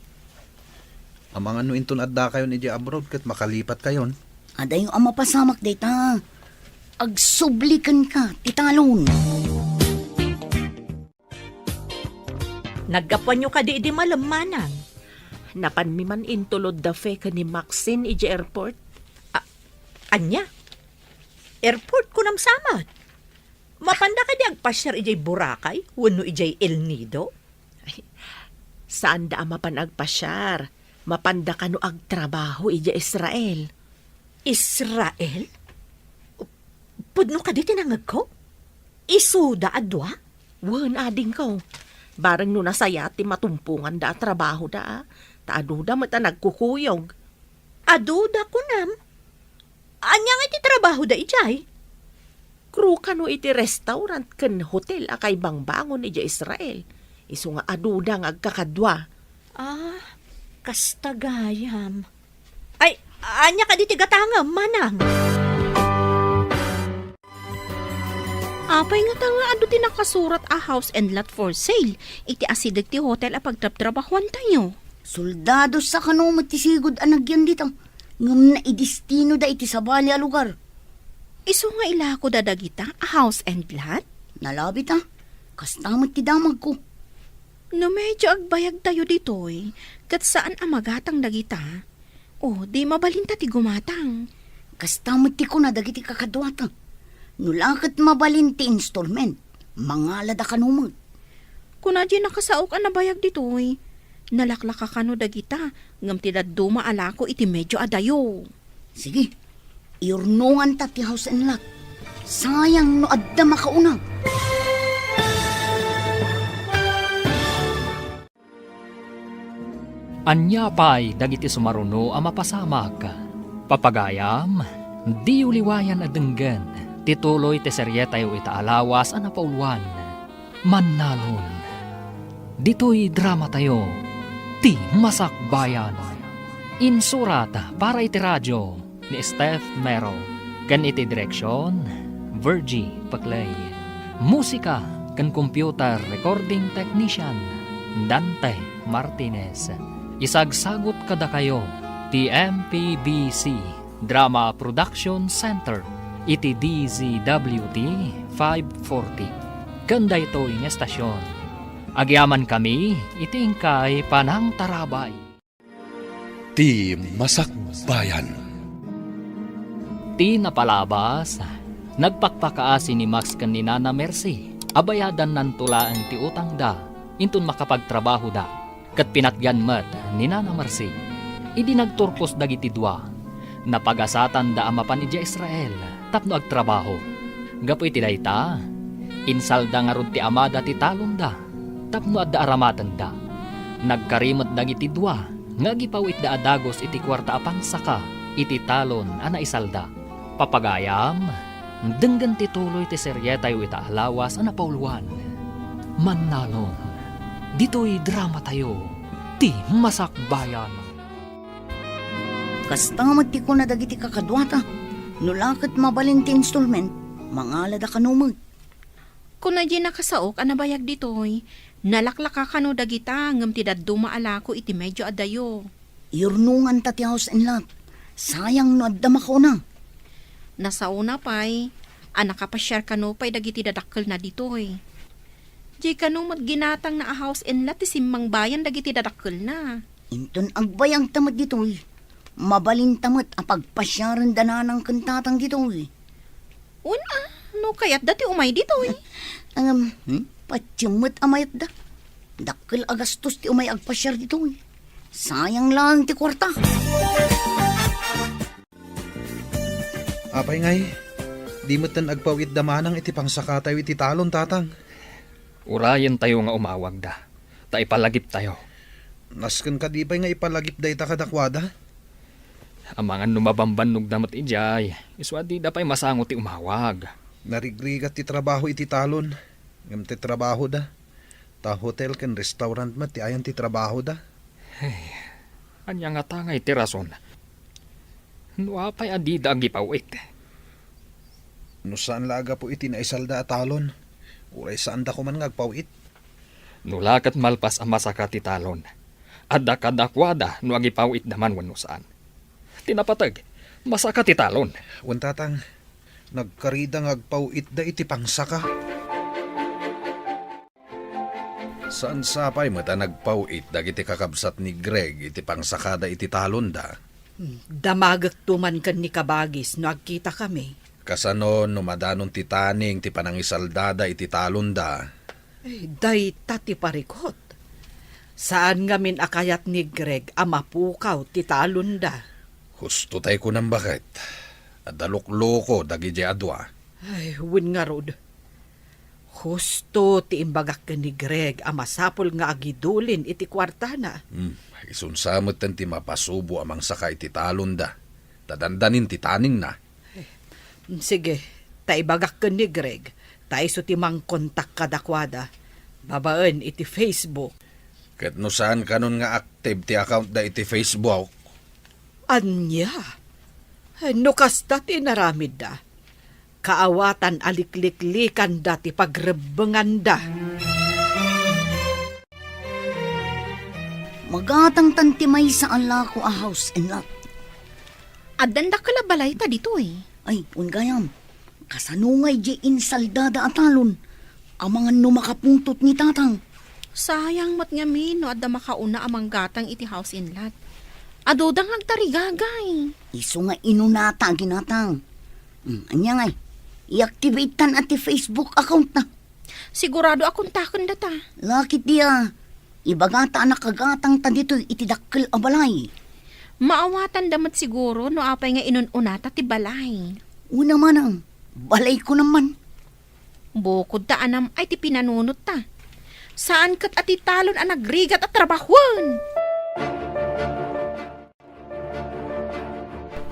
Amangan no inton adda kayo ni di abroad kat makalipat kayon. Aday yung amapasamak dayta. Agsublikan ka, titalon. Naggapan nyo ka di malammanang. Napan mi man intulod da fe ka ni Maxine iji airport. Anya? Airport ko nam samad. Mapanda ka di agpasyar ijay Boracay, wano ijay El Nido. Saan da mapan agpasyar? Mapanda ka no agtrabaho iji Israel. Israel? Pudno ka di tinangag ko? Isuda adwa? Wan ading ko. Barang no nasaya ti matumpungan da trabaho da. Taaduda mata nagkukuyog. Aduda ko nam. Anya nga iti trabaho da ijay? Crew ka no iti restaurant ken hotel akay bangbangon iji Israel. Isu nga aduda nga agkakadwa. Kastagayam. Ay, anya ka di tigatangam, manang. Apay nga tanga ado ti nakasurat a house and lot for sale. Iti asidag ti hotel a pagtraptrabahuan tayo. Soldado sa kanong matisigod anagyan dito. Ngam na idistino da iti sabali a lugar. Iso nga ilako dadagita a house and lot? Nalabit kastamot ti damag ko. No medyo agbayag tayo dito kat saan amagatang dagita? Di mabalinta ti gumatang. Kastamot ti ko na dagiti kakadwata. Nulakat mabalinti installment. Mangalada kanumag. Kuna di nakasaok ang nabayag dito nalaklaka ka no dagita. Ngam ti daduma alako iti medyo adayo. Sige, iurnungan ta ti house and lot. Sayang no adda makauna. Anya pa'y dagiti sumaruno ang mapasamak. Papagayam, di uliwayan adenggan. Tituloy te serye tayo itaalawas ang napauluan. Mannalon. Dito'y drama tayo. Ti Masakbayan. Insurat para iti radyo ni Steph Mero. Kan iti direksyon, Virgie Paclay. Musika kan computer recording technician, Dante Martinez. Isagsagot kada kayo, TMPBC Drama Production Center, iti DZWT 540. Kanda ito yung estasyon. Agyaman kami, itingkay panang tarabay. Ti Masakbayan. Ti napalabas, nagpakpakaasi ni Max kan ni Nana Mercy. Abayadan nan tulaan ti utang da, intun makapagtrabaho da. Kat pinatgan mat ni Nana Mercy. Idi nagturpos dagiti dua. Napagasatan da amapan iti Israel, tapno agtrabaho. Gapo iti dayta, insalda nga ron ti amada ti talon da, tapno adda aramatan da. Nagkarimot dagiti dua, nga gipawit da adagos iti kwarta apang saka, iti talon ana isalda. Papagayam, denggan ti tuloy ti seryeta yu ita alawas ana pauluan. Mannalon, dito'y drama tayo, ti Masakbayan. Kastamat ti ko na dagiti kakadwata. Nulakat mabalin ti installment, mangalada kanumag. Kung na di nakasaok, anabayag ditoy, nalaklaka ka no dagita, ngam ti daddo maalako iti medyo adayo. Irnungan ta ti house and lot. Sayang no adda makaw na. Nasauna pa'y, anakapasyar ka no pa'y dagiti dadakkel na ditoy. Di ka no ginatang na a house and lot, ti simmang bayan dagiti dadakkel na. Inton agbayang tamat ditoy. Mabalin tamat apagpasyaran dananang kantatang ditoy. Una, no kayat dati umay ditoy. Patyamot amayat da. Dakkel agastos ti umay agpasyar ditoy. Sayang lang ti kwarta. Apay ngay, di mo tan agpawit damanang iti pangsakataw iti talon, tatang. Urayan tayo nga umawag da. Ta ipalagip tayo. Nasken ka di pa'y nga ipalagip da ita kadakwada? Amangan numabambanog damat ijay. Iswadi da pa'y masangot ti umawag. Narigrigat ti trabaho iti talon. Ngam ti trabaho da. Ta hotel ken restaurant mat ti ayan ti trabaho da. Anya nga tangay ti rason. Nuapay adida ang gipawit. No saan laga po iti naisalda a talon? Uray saan da ko man ngagpawit? Nulakat malpas ang masaka ti talon. Adda kadakwada no agipawit daman wano saan. Tinapatag, masaka ti talon. Wan tatang, nagkarida ngagpawit da iti pangsaka. Saan sapay mata nagpawit dagiti kakabsat ni Greg iti pangsakada iti talon da. Damagak tuman kan ni Kabagis no agkita kami. Kasano numadanon ti taning ti panangisaldada iti talon da. Day tati parikot. Saan ngamin akayat ni Greg amapukaw ti talon da. Husto tay ko ng bakit. At dalok-loko dagiti adwa. Ay, win nga rod. Husto ti imbagak ka ni Greg amasapol nga agidulin iti kwarta na. Isunsamot ti mapasubo amang saka iti talon da. Tadandanin ti taning na. Sige, taibagak ka ni Greg. Taiso ti mang kontak kadakwada. Babaan iti Facebook. Ket no saan kanon nga active ti account da iti Facebook. Anya? No kasta ti naramid da. Kaawatan alikliklikan da ti pagrebengan da. Magatang tantimay sa alako a house and lot. Addan da kalabalay ta ditoy. Ay, ungayam. Kasanungay di insaldada atalon. Amangan no makapuntot ni tatang. Sayang mat nga min no adda makauna amang gatang iti house in lot. Adodang agtarigagay. Iso nga inunata ginatang. Anya ngay, i-activate tan at Facebook account na. Sigurado akong takon data. Lakit dia, ibagata anak kagatang ta dito itidakkel a balay. Maawatan damat siguro no apay nga inununata ti balay. Una manang, balay ko naman. Bukod ta anam ay ti pinanunot ta. Saan kat ati talon ang nagrigat at trabahon?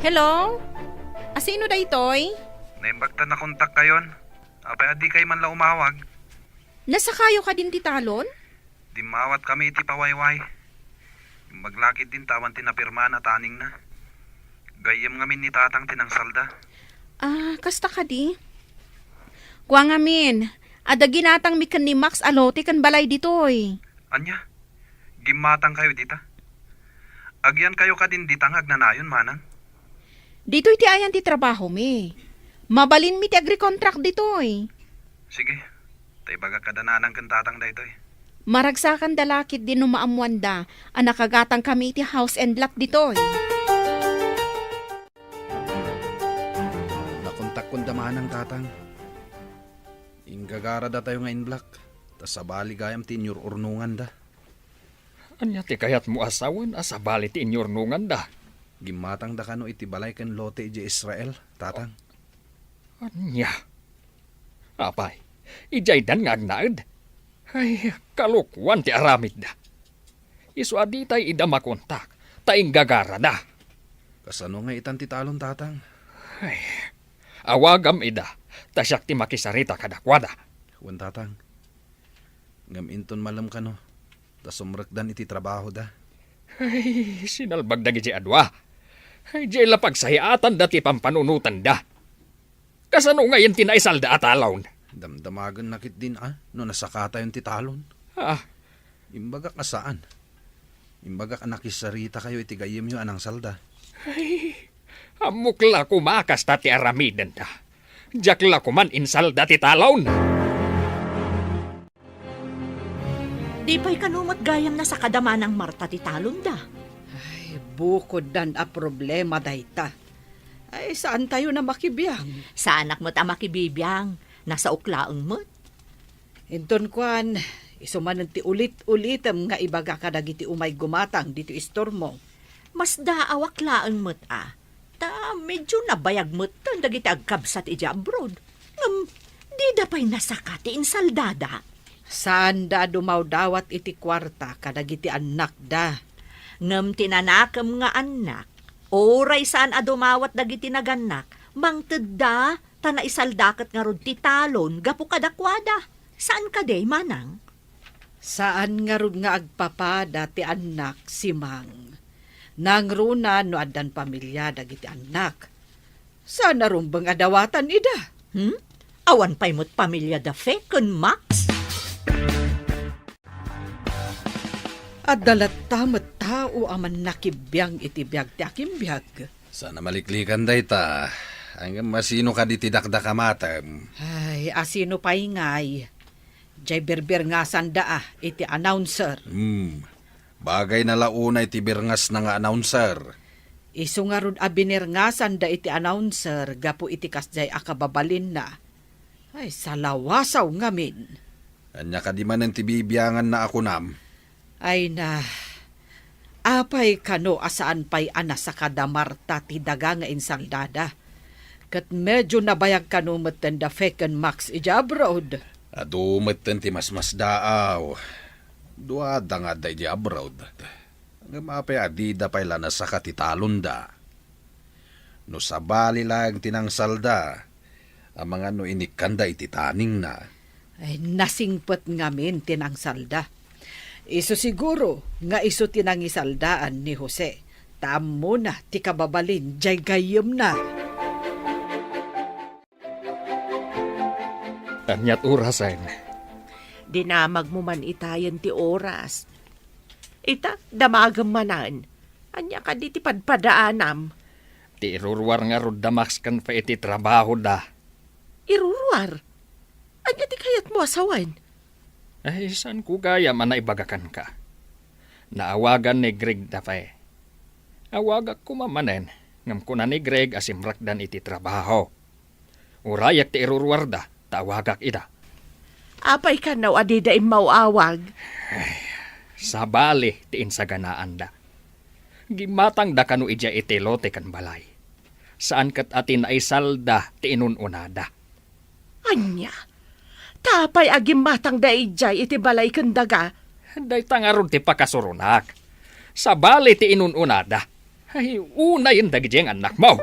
Hello? Asino da itoy? Naimbagta na kontak kayon. Apay adi kay man la umawag. Nasa kayo ka din ti talon? Di mawat kami iti pawayway. Maglakid din tawan tinapirma na taning na. Gayem ngamin ni tatang tinangsalda. Kasta ka di? Kuwa ngamin, ada ginatang mikan ni Max alote kan balay ditoy. Anya? Gimatang kayo dita? Agyan kayo ka din ditang agnanayon manang? Dito'y ti ayan ti trabaho mi. Mabalin mi ti agri-contract ditoy. Sige, tay baga kadananang kantatang da ito eh. Maragsakan dalakit din no maamuan da, ang nakagatang kami ti house and lot ditoy. Nakontak kong damanang tatang. Inggagara da tayo nga in black. Tas sabali gayam tinyor urnungan da. Anya ti kayat mo asawan asabali ti inyornungan da. Gimatang da kano iti balay ken lote iti Israel, tatang. Anya. Apay, ijay dan nga agnaad. Ay, kalukwan ti aramid da. Isu aditay ida makontak, taing gagara da. Kasano nga itan ti talon, tatang? Ay, awagam ida, tasyak ti makisarita kadakwada. Wan, tatang. Ngam inton malam kano. Tas sumrekdan iti trabaho da. Ay, sinalbag da giti adwa. Ay, jay lapag sahiatan da ti pampanunutan da. Kasano ngayon tinaisalda at alawon? Damdamagan nakit din no nasakata yung ti talon. Ah, Imbaga ka saan? Imbaga ka nakisarita kayo iti gayem yung anang salda. ay, amukla kumakas ta ti aramidan da. Jakla kuman insalda ti talawon. Di pa'y kanumot gayam na sa kadama ng Marta ti talon da. Ay, bukod dan a problema dayta. Ay, saan tayo na makibiyang? Sa anak mo't ang makibibiyang, nasa uklaang mo't. Inton kwan, isumanan ti ulit-ulitem nga ibaga ka dagiti umay gumatang dito istormo. Mas daawak laang mo't Ta medyo nabayag mo't tan dagiti agkabsat iti abroad. Di da pa'y nasakati insaldada. Saan da dumaw dawat iti kwarta kadagiti anak da? Ngem tinanakam nga anak, oray saan adumawat dagiti naganak, mangted da, tana isaldakat nga rod ti talon, gapu kadakwada. Saan ka day, manang? Saan nga rod nga agpapada ti anak si Mang? Nangruna no adan pamilya dagiti anak. Saan na rumbang adawatan ida? Awan pa'y mo't pamilya da fekon, Max? At dalat tamat tao aman nakibiyang iti biyag ti akimbiyag. Sana maliklikan day ta. Hanggang masino ka di tidakda kamatam. Ay, asino pa ingay. Jay berber nga sanda iti announcer. Bagay na launa iti birngas na nga announcer. Isu nga rod abiner nga sanda iti announcer gapu iti kasjay akababalin na. Ay, salawasaw ngamin. Anya ka di man ang tibibiyangan na ako nam. Ay na, apay kano asaan pa'y anas sa kadamarta ti daga nga insaldada. Kat medyo nabayag kano matanda feken max ija abroad. Adumet ti mas daaw. Duada nga day di abroad. Nga mapay adida pa'y lanas sa katitalon da. No sabali lang tinangsalda. Ang mga no inikanda iti taning na. Ay nasingpet ngamin tinangsalda. Iso siguro nga iso tinangisaldaan ni Jose. Tamo na ti kababalin jay gayem na. Anyat urasan. Dinamag mo man itayan ti oras. Ita, damagam manan. Anya ka di ti padpadaanam. Ti irurwar nga rod damax kan pa iti trabaho da. Irurwar. Anya ti kayat mo asawan. Ay, saan ko gaya man naibagakan ka? Naawagan ni Greg da pa Awagak ko mamanen, ngam ko na ni Greg asimrakdan iti trabaho. Urayak ti irurwar da, tawagak ida. Apay ka naw adida mauawag. Sabali ti insaganaan da. Gimatang da kanu ija iti lote kan balay. Saan kat atin ay salda ti inununada. Anya, tapay agim matang daijay iti balay kandaga. Day tangarod ti pakasurunak. Sabali ti inununada. Ay, una yung dagijeng anak mo.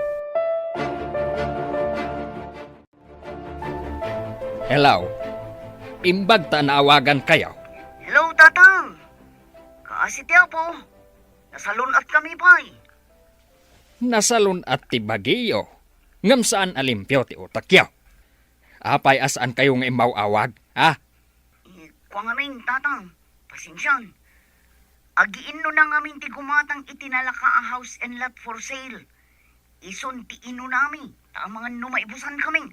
Hello. Imbag ta naawagan kayo. Hello, tatang. Kaasitiya po. Nasalun at kami pa'y. Nasalun at ti bagiyo. Ngam saan alimpyo ti utakyo. Apay asaan kayo nga imawawag, ha? Kwa ngamin, tatang. Pasensyan. Agiin no na ngamin ti gumatang itinalaka a house and lot for sale. Ison ti ino nami. Tamangan no maibusan kami.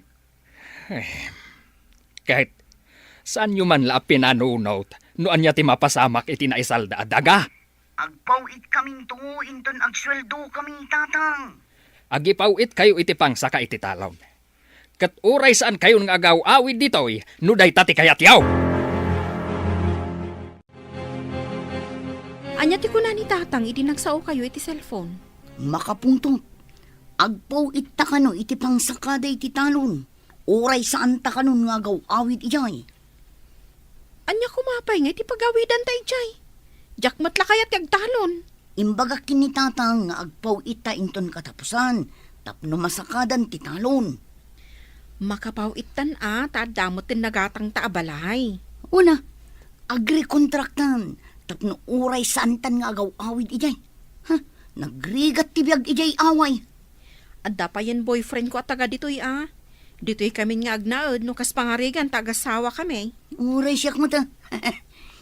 Kahit saan nyo man la pinanunot, noan niya ti mapasamak iti naisalda adaga. Agpawit kaming tunguin ton agsweldo kaming tatang. Agipawit kayo iti pangsaka iti talon. Kat uray saan kayo ng agaw-awid ditoy, nuday tati kayat yaw. Anya ti kuna ni tatang, iti nagsao kayo iti cellphone. Makapungtot. Agpawit ta kano iti pangsakada iti talon. Uray saan ta kanon nga agaw-awid ijay. Anya kumapay nga iti pagawidan tayo jay. Jak matla kayat kag talon. Imbaga kinitatang nga agpawit ta inton katapusan. Tapno masakadan ti talon. Makapawitan taadamot tin nagatang taabalay. Una, agri-kontraktan. Tapno uray santan nga agaw-awid ijay. Nagrigat tibiyag ijay away. Adda pa yan boyfriend ko at taga dito'y Dito'y kami nga agnaod no kas pangarigan taga-sawa kami. Uray siyak mo ta.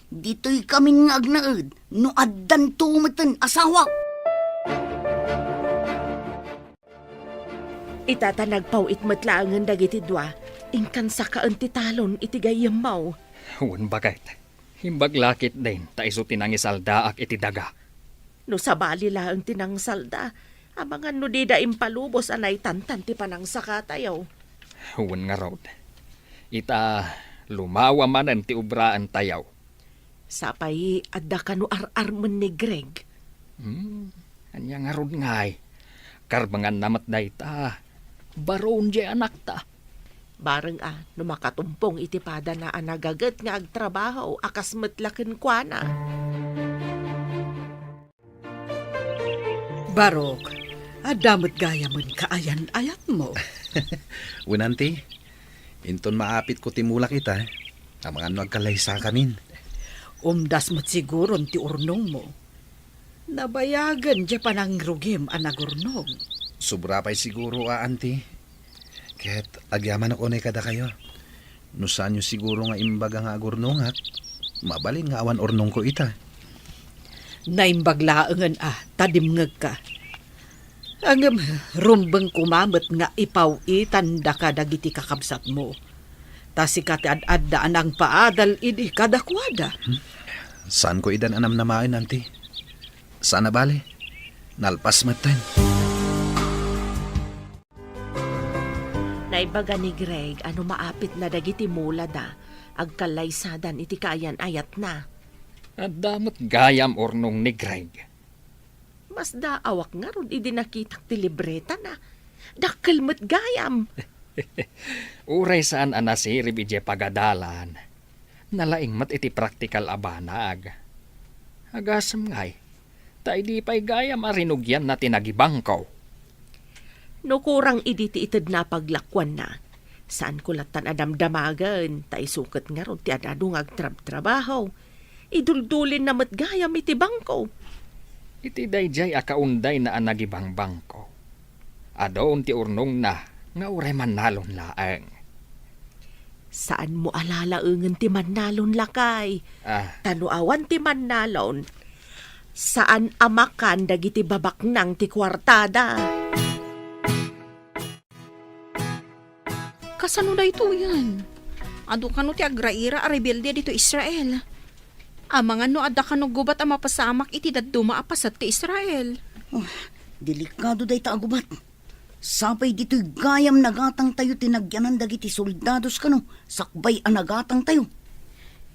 Dito'y kami nga agnaod. No addan tumatan asawa. Itata nagpawit matlaangan dagiti dua. Ingkan sa kaan ti talon iti gayam mau. Huwag bakit. Himbag lakit din, taiso tinangisalda ak iti daga. No sabali lang tinang salda. Amangan no di da impalubos anay tantan ti panang sakatayaw. Huwag nga rod. Ita lumawa manan ti ubraan tayaw. Sapay adda kanu ar-arman ni Greg. Anya nga rod ngay. Karbangan namat day ta. Baron di anak ta. Bareng no makatumpong itipada na anagagat nga agtrabaho akas matlaken kwa na. Barok, adamot gaya mon kaayan-ayan mo. Winanti, inton maapit ko timulak kita. Ang mga nagkalaysa kamin. Umdas mo't siguro ti urnong mo. Nabayagan di pa ng rugim anagurnong. Sobra pa'y siguro anti. Kaya't agyaman ako na kada kayo. No saan nyo siguro nga imbaga nga agurnongak, mabalin nga awan ornong ko ita. Naimbaglaangan tadimngag ka. Ang rumbang kumamot nga ipawitan da ka dagiti kakabsat mo. Tasikat ad-addaan ang paadal idi kadakwada. Saan ko idan anam na main, anti? Sana bale? Nalpas matan. Naibaga ni Greg maapit na dagiti mula da. Agkalaysadan iti kayan ayat na. At damot gayam ornong ni Greg. Mas daawak nga ron idi nakitak ti libreta na. Dakkel mo't gayam. Uray saan anasirib ije pagadalan. Nalaing mat iti praktikal abanag. Agasam ngay. Ta di pa'y gayam arinugyan na tinagibangkaw. No kurang idi ti ited na paglakwan na. Saan ko latan adamdamagan. Ta isukat nga ron ti adadong agtrab-trabaho. Iduldulin na matgayam iti bangko. Iti dayjay akaunday na anagibang bangko. Adoon ti urnong na nga uray manalon laeng. Saan mo alalaengen ti manalon lakay? Tanuawan ti manalon. Saan amakan dagiti babak nang ti kwartada? Kasano da ito yan? Ado kano ti agraira a rebelde dito Israel. Amangan no adda kano gubat ang mapasamak iti daduma apasat ti Israel. Delikado day ta agubat. Sapay dito'y gayam nagatang tayo tinagyanan dagiti soldados kano. Sakbay anagatang tayo.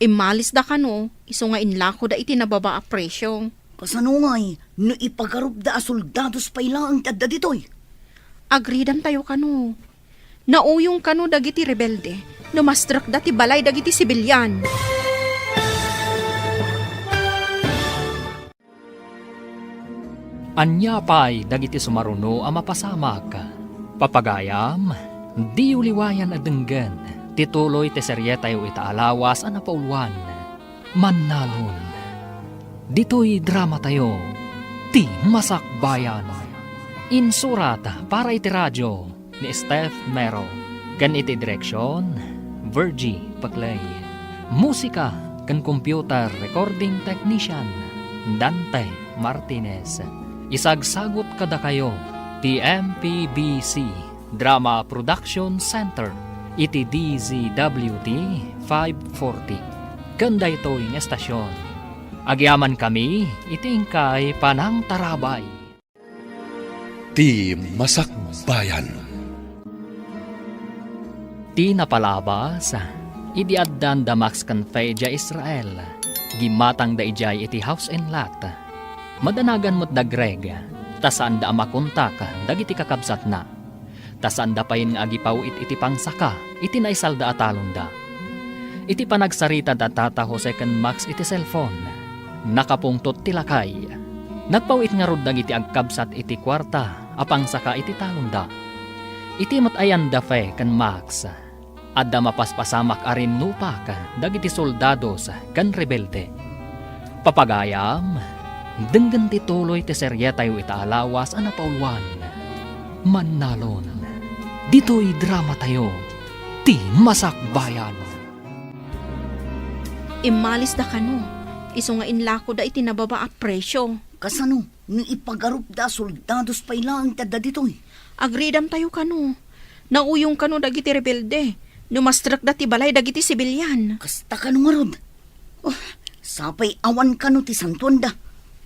Imalis da kano, iso nga inlako da iti nababa a presyo. Kasano ngay, no ipagarup da a soldados pa ilang tadda dito'y. Agridan tayo kano. Nauyong kano dagiti rebelde, no mastrak dati balay dagiti sibilyan. Anya pa'y dagiti sumaruno a mapasamak. Papagayam, di uliwayan adenggan. Tituloy te seryetayo itaalawas a napauluan. Manalon. Dito'y drama tayo. Ti Masakbayan. Insurat para iti radyo ni Steph Mero. Kan iti direksyon, Virgie Paclay. Musika kan computer recording technician, Dante Martinez. Isagsagot kada kayo, TMPBC Drama Production Center, iti DZWD 540. Ganda ito yung estasyon. Agyaman kami, itingkay panang tarabay. Ti Masakbayan. Ti napalabas, idiaddan da Max Canfeja Israel, gimatang da ijay iti house and lot. Madanagan mo't da Greg, tasaan da amakuntak, dagiti kakabsat na. Tasaan da payin nga agipaw iti pangsaka, iti naisal da atalon da. Iti panagsarita da tata Jose ken Max iti cellphone, nakapungtot tilakay. Nagpawit nga rod dagiti agkabsat iti kwarta, apangsaka iti talon da. Iti mat ayan da fe ken Max, adda mapaspasamak arin nupak, dagiti soldados ken rebelde. Papagayam, denggan ti tuloy ti serye tayo itaalawas ana paulwan. Mannalon, dito'y drama tayo, ti Masakbayan. Imalis da kano. Iso nga inlako da iti nababa a presyo. Kasano, ni ipagarup da soldados pa ilang tada ditoy. Agridam tayo kano. Nauyong kano dagiti rebelde. Numastrak da ti balay dagiti sibilyan. Kasta ka nung arod. Oh, sapay awan ka no ti santuanda.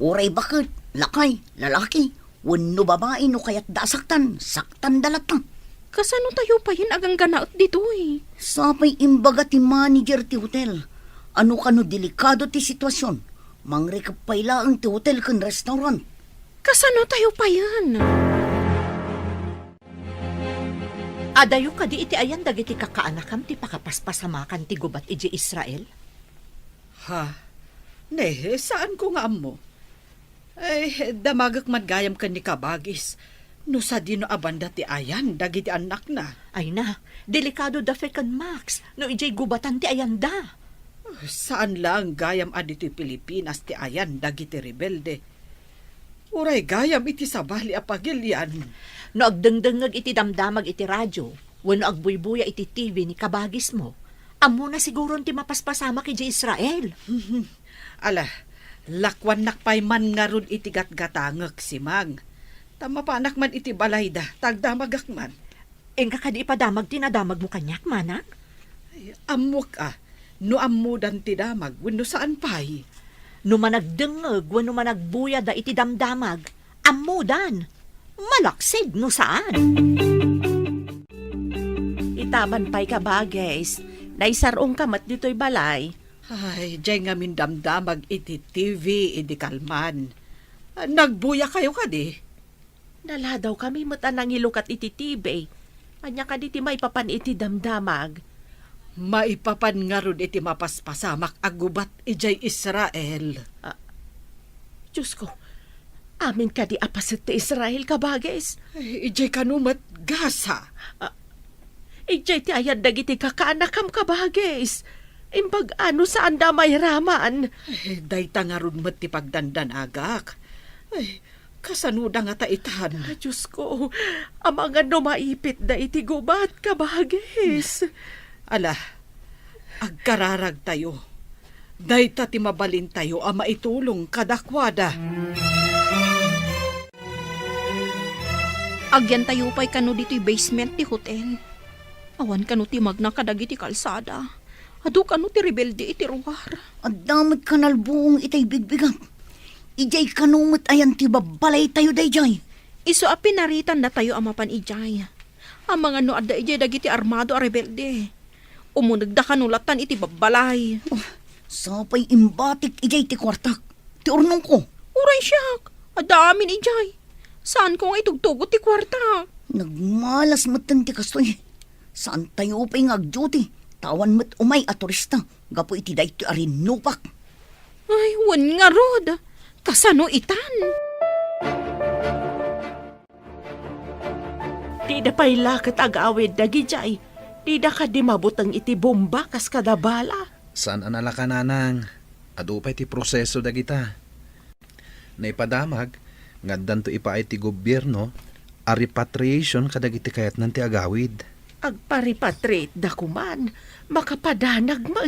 Uray bakit, lakay, lalaki, wano babae no kayat da saktan dalatang. Kasano tayo pa yun agang ganaot dito eh. Sapay imbaga ti manager ti hotel. Ano ka no delikado ti sitwasyon. Mangrekap pa ilaang ti hotel kan restaurant. Kasano tayo pa yan? Adayo ka di iti ayan dagiti kakaanakam ti pakapaspasamakan ti gubat iti Israel? Ha? Ne, saan ko nga amo? Ay, damagak madgayam ka ni kabagis. No sa dino abanda ti ayan, dagiti anak na. Ay na, delikado da fe kan Max, no ijay gubatan ti ayan da. Saan lang gayam adito Pilipinas ti ayan, dagiti rebelde. Uray gayam iti sabali apagilyan. No agdengdengag iti damdamag iti radyo, wano agbuybuya iti TV ni kabagis mo, amo na siguro ti mapaspasama kay Israel. Ala, lakwan nakpay man nga ron iti gatgatangag si Mang. Tama pa anak man iti balayda, tagdamagak man. Engka ka di ipadamag tinadamag mo kanyak, manak? Ay, amok no amudan ti damag, wano saan pay. No managdengeg, wano managbuya da iti damdamag, amudan. Malaksid no saan? Itaman pa'y kabagis. Naisarong kamat dito'y balay. Ay, dyan nga min damdamag iti TV, iti kalman. Nagbuya kayo ka di. Nala daw kami matanang ilukat iti TV. Anya ka diti maipapan iti damdamag. Maipapan nga ron iti mapaspasamak agubat ijay Israel. Diyos ko, amin ka di apasit ti Israel kabagis. Ay, ijay kanumat gasa. Ijay ti ayad dagiti kakaanakam kabagis. Imbag ano saan da may raman. Ay, dayta nga ron mat ti pagdandanagak. Ay, kasanuda nga taitan. Diyos ko, amangan no maipit da iti gubat kabagis. Ala, agkararag tayo. Dayta ti mabalin tayo ama itulong kadakwada. Agyan tayo pa'y kano dito'y basement ti hotel. Awan kano ti magna kadagi ti kalsada. Adu kano ti rebelde iti ruwar. Adamot kanal buong itay bigbigat. Ijay kanumot ayan ti babalay tayo dayjay. Iso a pinaritan na tayo amapan ijay. Ang mga no adda ijay dagiti armado a rebelde. Umunag da kanulatan iti babalay. Sapay imbatik ijay ti kwartak. Ti urnong ko. Uray siyak. Adamin ijay. Saan ko nga itugtugot ti kwarta? Nagmalas matan ti kastoy. Saan tayo pa'y ngag-duty? Tawan mat umay a turista. Gapo iti da iti arin nupak. Ay, wan nga rod. Kasano itan? Di da pa'y lakat agawid dagi jay. Di da ka di mabutang iti bomba kas kadabala. Saan anala ka nanang? Adu pa'y ti proseso dagita. Naipadamag, ngaddan to ipaay ti gobyerno, a repatriation kadagiti kayat nan ti agawid. Agparipatrate da kuman, makapadanag mo.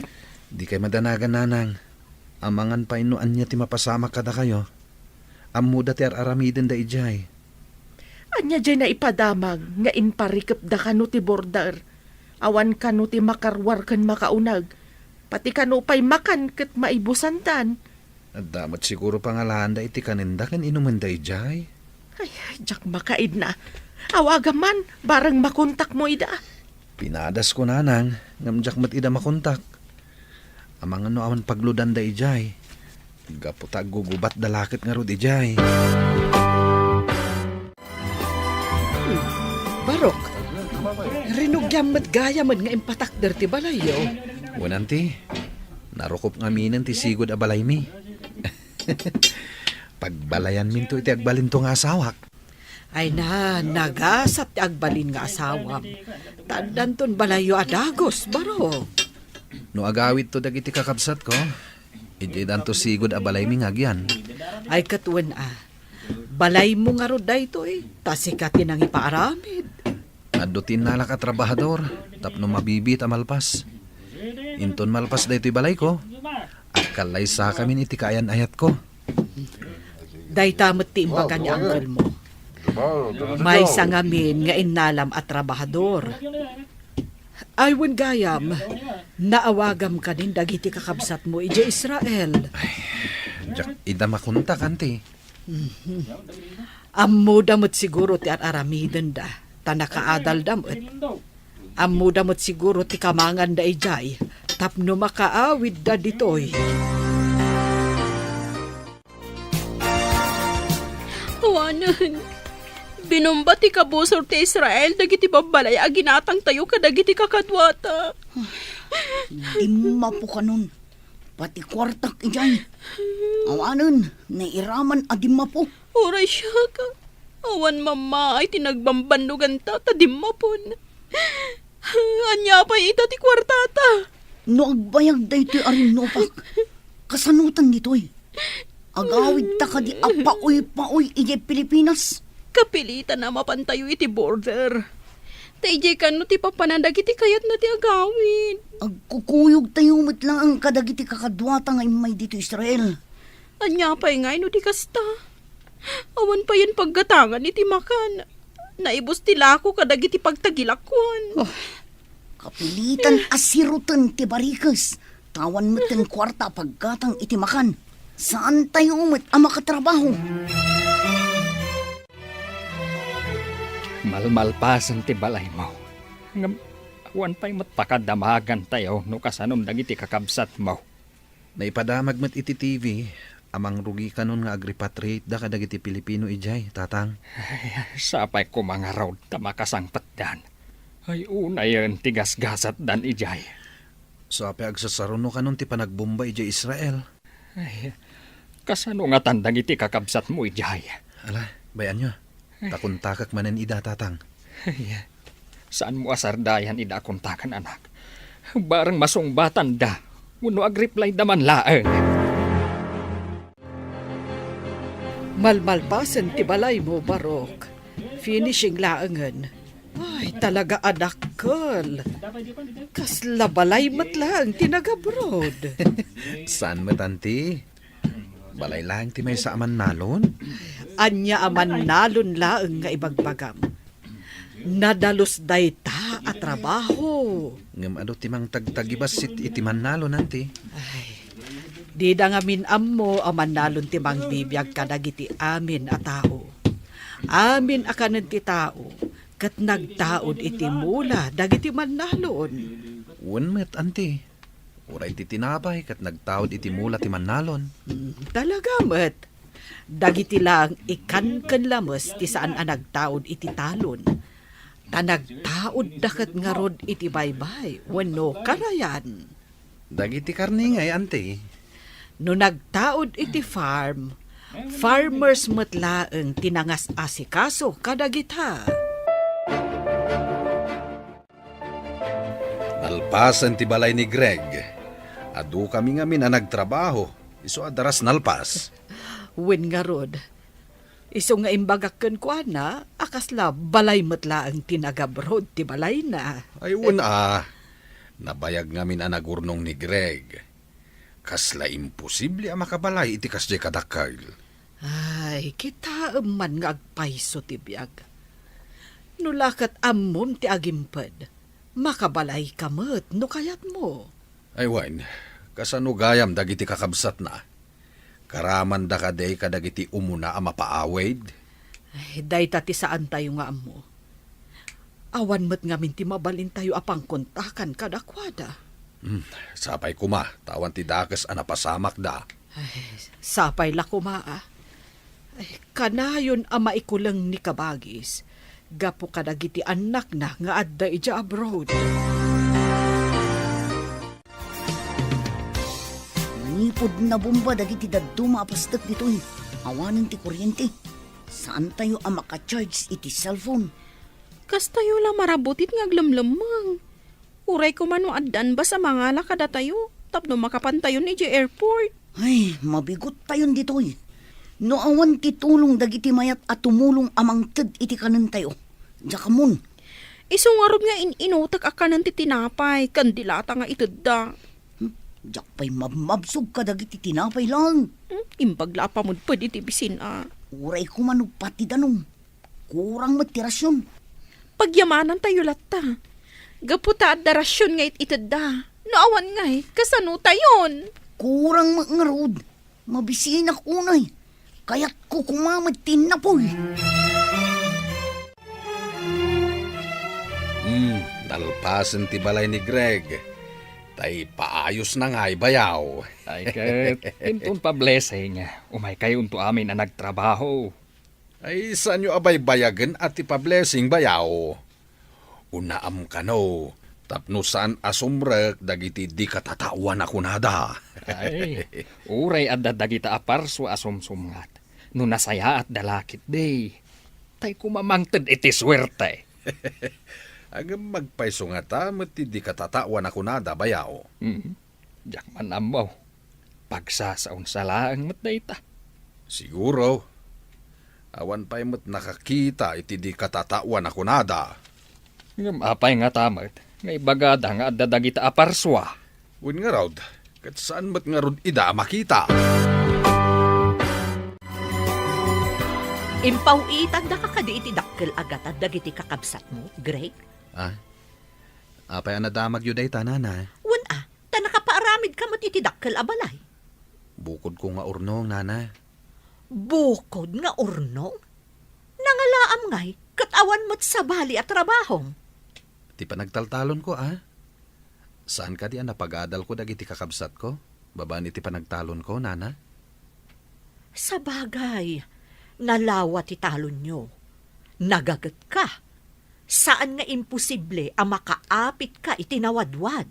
Di kay madanagan nanang. Amangan pa inuan niya ti mapasama kada kayo. Amuda ti aramiden da ijay. Anya dyan na ipadamag nga inparikap da kano ti border. Awan kano ti makarwar kan makaunag. Pati kano pa'y makan kat maibusantan. At damat siguro pangalanda iti kaninda kan inuman da ijay. Ay, jak makaid na. Awaga man, barang makontak mo ida. Pinadas ko nanang, ngamjak mat ida makontak. Amang ano awan pagludan da ijay. Gaputag gugubat dalakit nga rod ijay. Barok, rinugyamat gayaman nga impatakder ti balayo. Wananti, narukop nga minan ti sigod a balay mi. Pagbalayan min to iti agbalin to nga asawak. Ay nagasat ti agbalin nga asawam. Tandan ton balayo adagos, barok. No agawid to dagiti kakabsat ko, iti dan to sigod a balay mi ngagyan. Ay katuan balay mo nga rod dayto tasikatin ang ipaaramid. Adutin nalak at trabahador, tapno mabibit a malpas. Inton malpas dayto'y balay ko, at kalay sa kamin iti kayan ayat ko. Day tamot ti imbaga ni uncle mo. May sangamin nga inalam at trabahador. Aywan gayam, naawagam ka din dagiti kakabsat mo ije Israel. Jak ida makunta kanti. Ammo damot siguro ti aramiden da, tanakaadal damot. Ammo damot siguro ti kamangan da ijay, tapno makaawid da ditoy. Awanan, binomba ti kabusor ti Israel dagiti babalay a ginatang tayo kadagiti kakadwata. Di mapo ka nun. Pati kwartak ijay. Awanan, nairaman adim mapo. Oray siya ka. Awan mama ay tinagbambandugan ta, tadimapon. Anya pa ita ti kwartata. No agbayag da ito'y arinopak. Kasanutan dito'y. Agawid ta ka di apaoy-paoy ije Pilipinas. Kapilitan na mapantayo iti border. Tayjay ka no ti papanandag iti kayat na ti agawin. Agkukuyog tayo lang ang kadagiti kakadwata nga imay dito Israel. Anya pa ngay no ti kasta. Awan pa yan paggatangan iti makan. Naibos ti lako kadagiti pagtagilakwan. Kapilitan asirutan ti barikas. Tawan mo tin kwarta paggatang iti makan. Saan tayo umit ang makatrabaho? Malmalpasan ti balay mo. Ngam, awan pa'y matpakadamagan tayo no kasanom dagiti kakabsat mo. Naipadamag mat iti TV, amang rugi kanon nga agrepatriate da kadagiti Pilipino ijay, tatang. Ay, sapay ko mga raw tamakasangpat dan. Ay una yan tigasgasat dan ijay. So ape agsasaruno kanon ti panagbomba ijay Israel. Ay, kasano nga tandang iti kakabsat mo ijay. Ala, bayan nyo. Takuntakak manen ida, tatang. Ay, saan mo asardayan ida kontakan anak? Barang masungbatan da. Uno agreply daman laeng. Malmalpasan ti balay mo, Barok. Finishing laangan. Ay, talaga adakkel. Kasla balay matlang tinagabrod. Saan matanti? Balay lang ti may sa aman nalon? Anya aman nalon laeng nga ibagbagam. Nadalos day ta at trabaho. Ngam ado timang tagtagibas iti man nalon nanti. Ay, di da nga minammo aman nalon timang bibiyag kadagiti amin a tao. Amin akanan ti tao. Kat nagtaod iti mula dagiti man nalon. Wan met anti. Uray ti tinapay kat nagtaod iti mula ti man nalon. Talaga met. Dagiti lang ikan lamas ti saan a nagtaod iti talon. Ta nagtaod dakat nga rod iti baybay. Wano karayan. Dagiti karni ngay anti. No nagtaod iti farm, farmers matlaeng tinangas asikaso kadagita. Nalpasan ti balay ni Greg. Adu kami nga mina nagtrabaho. Iso adaras nalpas. Wen nga rod. Iso nga imbagakken ko na, akasla balay matlaeng tinagabrod ti balay na. Ay nabayag ngamin ang nagurnong ni Greg. Kasla imposible ang makabalay iti kasjay kadakal. Ay, kita man nga agpaiso ti biyag. Nulakat ammom ti agimped. Makabalay ka met, no kayat mo. Ay wan, kasano gayam dagiti kakabsat na. Karaman da kaday kadagiti umuna a mapaawid. Ay, day tati saan tayo nga ammo. Awan met ngamin ti mabalin tayo apang kontakan kadakwada. Sapay kuma, tawan ti dakas a napasamak da. Ay, sapay la kumaa. Ay, kanayon ama ikulang ni kabagis. Gapo kadagiti anak na nga adda ija abroad. Manipod na bomba dagiti dadto maapastak ditoy. Awanan ti kuryente. Saan tayo ang makacharge iti cellphone? Kas tayo lang marabutit nga aglamlamang. Uray ko man addan ba sa mga lakada tayo? Tapno makapantayon ni airport. Ay, mabigot tayon ditoy. No awan ti tulong dagiti mayat at tumulong amang ted iti kanan tayo. Diyakamon. Isungarod nga inutak akanan ti tinapay. Kandilata nga itudda. Diyak pa'y mabsog ka dagiti tinapay lang. Imbagla pa mo pwede ti bisin Uray ko manong pati danong. Kurang matirasyon. Pagyamanan tayo latta. Gaputa at darasyon nga itidda. Naawan nga kasano tayon? Kurang mangarod. Mabisiin ako unay. Kaya't ko kumamatin na po. Nalpasan ti balay ni Greg. Tay paayos na nga'y bayaw. Ay ket, intun pa blessing. Umay kayo unto amin na nagtrabaho. Ay saan nyo abay bayagan at ipa-blessing bayaw? Unaam ka no. Tapno saan asumrek dagiti di katatawan ako nada. Ay, uray at dadagita aparso asumsumngat. No nasaya at dalakit day. Tay kumamangted iti swerte. Agam magpaiso nga ta, mati di katatawan ako nada bayaw. Diyak man amaw. Pagsasaon sa laang matday ta. Siguro. Awan pa'y mat nakakita iti di katatawan ako nada. Ngam apay nga tamat. Ngay bagada nga at dadagita aparswa. Win nga raw, kat saan mat nga rod ida makita? Impawitan da kakadi iti dakkel agat at dagiti kakabsat mo, Greg. Apay anadamag yun day tanana. Wan ta nakapaaramid ka mo iti dakkel abalay. Bukod ko nga urnong, nana. Bukod nga urnong? Nangalaam ngay, katawan mo't sa bali at trabahong. Ti panagtaltalon ko, Saan ka di napag-adal ko dagiti kakabsat ko? Babaan iti panagtalon ko, nana? Sa bagay, nalawa ti talon nyo. Nagagat ka. Saan nga imposible ang makaapit ka itinawadwad?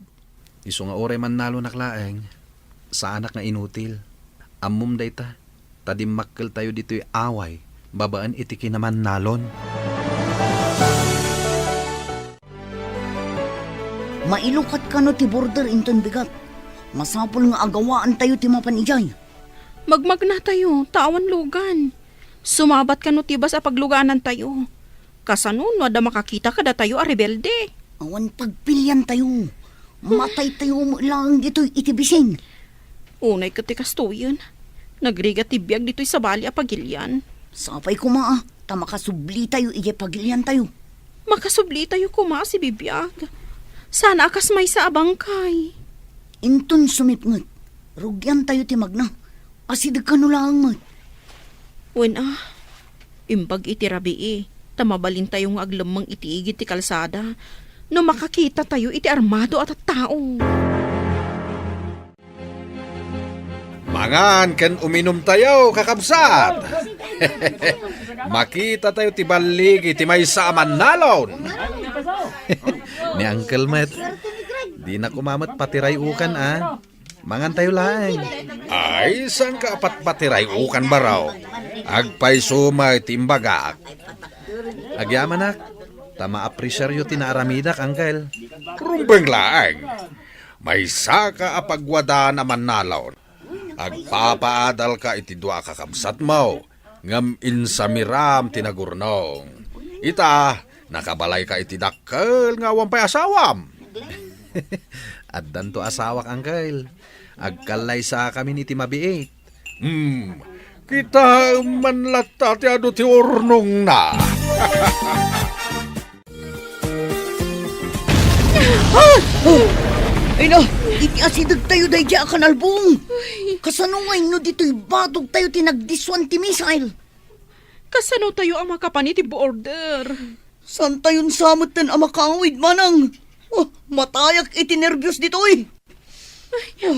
Iso nga oray man nalo naklaeng. Sa anak nga inutil. Ammum day ta. Tadimakkel tayo dito'y away. Babaan iti kinaman nalon. Mailukat ka no ti border inton bigat. Masapol nga agawaan tayo ti mapanijay. Magmagna tayo, tawan lugan. Sumabat ka no tibas a pagluganan tayo. Kasano no da makakita ka da tayo a rebelde. Awan pagpilyan tayo. Matay tayo mo lang dito'y itibising. Unay katikas to yun. Nagriga tibiyag dito'y sa bali a pagilyan. Sapay kumaa, ta makasubli tayo ije pagilyan tayo. Makasubli tayo kuma si bibiyag. Sana akas may sa abangkay. Inton sumipngot. Rugyan tayo ti magna. Asidag ka no lang mat. Wen imbag iti rabi tamabalin tayo nga aglamang itiigit ti kalsada. No makakita tayo iti armado at tao. Mangan ken uminom tayo, kakabsat. Makita tayo ti balig iti may saaman nalon. Ni Uncle Matt, di na kumamat patiray ukan, Mangan tayo lang. Ay, saan ka apat patiray ukan baraw? Agpay sumay timbagak. Agyaman nak, tama apresyaryo tinaaramidak, Uncle. Rumbeng laang. May saka apagwada naman nalon. Agpapaadal ka iti dua kakabsat mo. Ngam insamiram tinagurnong. Ita, nakabalay ka iti dakkel nga wampay asawam. Addan to asawak, Uncle. Agkalay sa kami ni Timabiit. Kita manlata ti ado ti urnong na. Ay na, iti asidag tayo dahi di akanalbong. Kasanungay no dito'y batog tayo tinagdiswan ti misail. Kasano tayo ang makapaniti border? San tayon samot tan amakawid manang? Oh, matayak iti nervyos dito'y.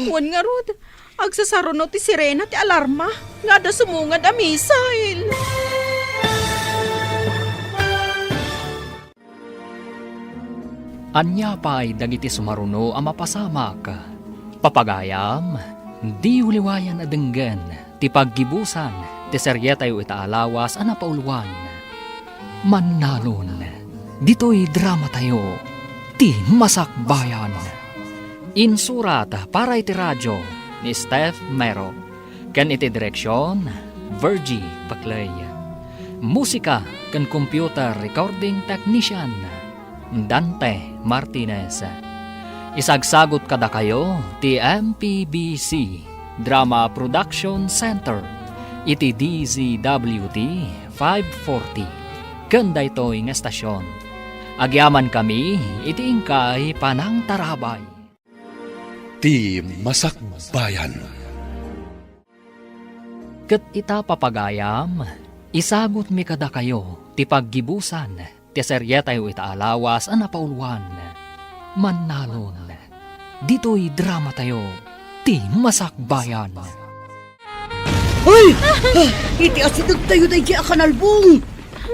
Wan nga rod. Agsasaruno ti sirena ti alarma. Nga da sumungad a misail. Anya pa'y dagiti sumaruno ang mapasamak. Papagayam, di uliwayan adenggan, ti paggibusan, ti seryetayo itaalawas ang napauluan. Mannalon, dito'y drama tayo, ti masakbayan. Insurat para iti radyo ni Steph Mero. Ken iti direksyon, Virgie Baclay. Musika ken computer recording technician, Dante Martinez. Isagsagot kada kayo ti MPBC Drama Production Center iti DZWT 540 kanda ito'y nga estasyon. Agyaman kami iti ingkay panang tarabay. Ti Masakbayan. Ket ita papagayam, isagot mi kada kayo ti paggibusan ti seryetayo itaalawas ang napauluan. Mannalon, dito'y drama tayo, ti masakbayan. Ay! Iti asidag tayo dahi di akanalbong.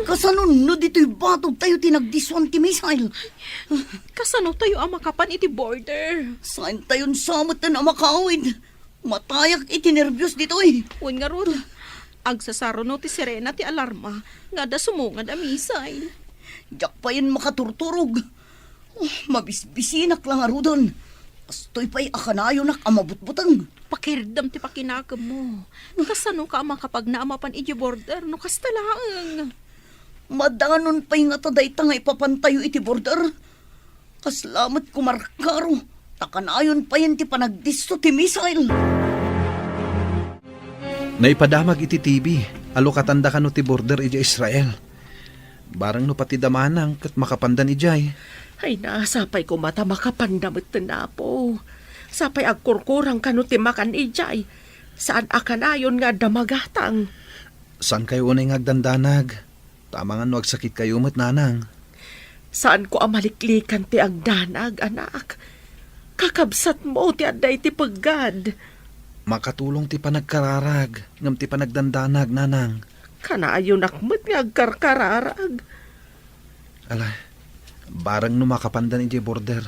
Kasanon no dito'y batog tayo tinagdiswan ti misail. Kasano tayo ang makapan iti border? Saan tayon samot tan amakawid? Matayak iti nervyos dito'y. Wan nga rod. Agsasaruno ti sirena ti alarma. Nga da sumungad a misail. Diyak pa yun makaturturog. Oh, mabisbisinak lang arudon. Astoy pa'y akanayo nak amabutbutang. Pakirdam ti pakinagam mo. Kasano ka makapag naamapan iti border no kastalaang. Madanon pa'y nga taday tangay papantayo iti border. Kaslamat kumarkaro. Takanayon pa yan ti panagdisto ti misail. Naipadamag iti TV, alo katanda ka no ti border iti Israel. Barang no pati damanang kat makapandan ijay. Ay na, sapay ko mata makapandamot na po. Sapay agkurkurang kano ti makan ijay. Saan akanayon nga damagatang? Saan kayo unay ngagdandanag? Tama nga no agsakit kayo mat nanang. Saan ko amaliklikan ti agdanag, anak? Kakabsat mo ti aday ti paggad. Makatulong ti panagkararag, ngam ti panagdandanag nanang. Kanayon akmat nga agkarkararag. Alay, barang no makapandan ijay border.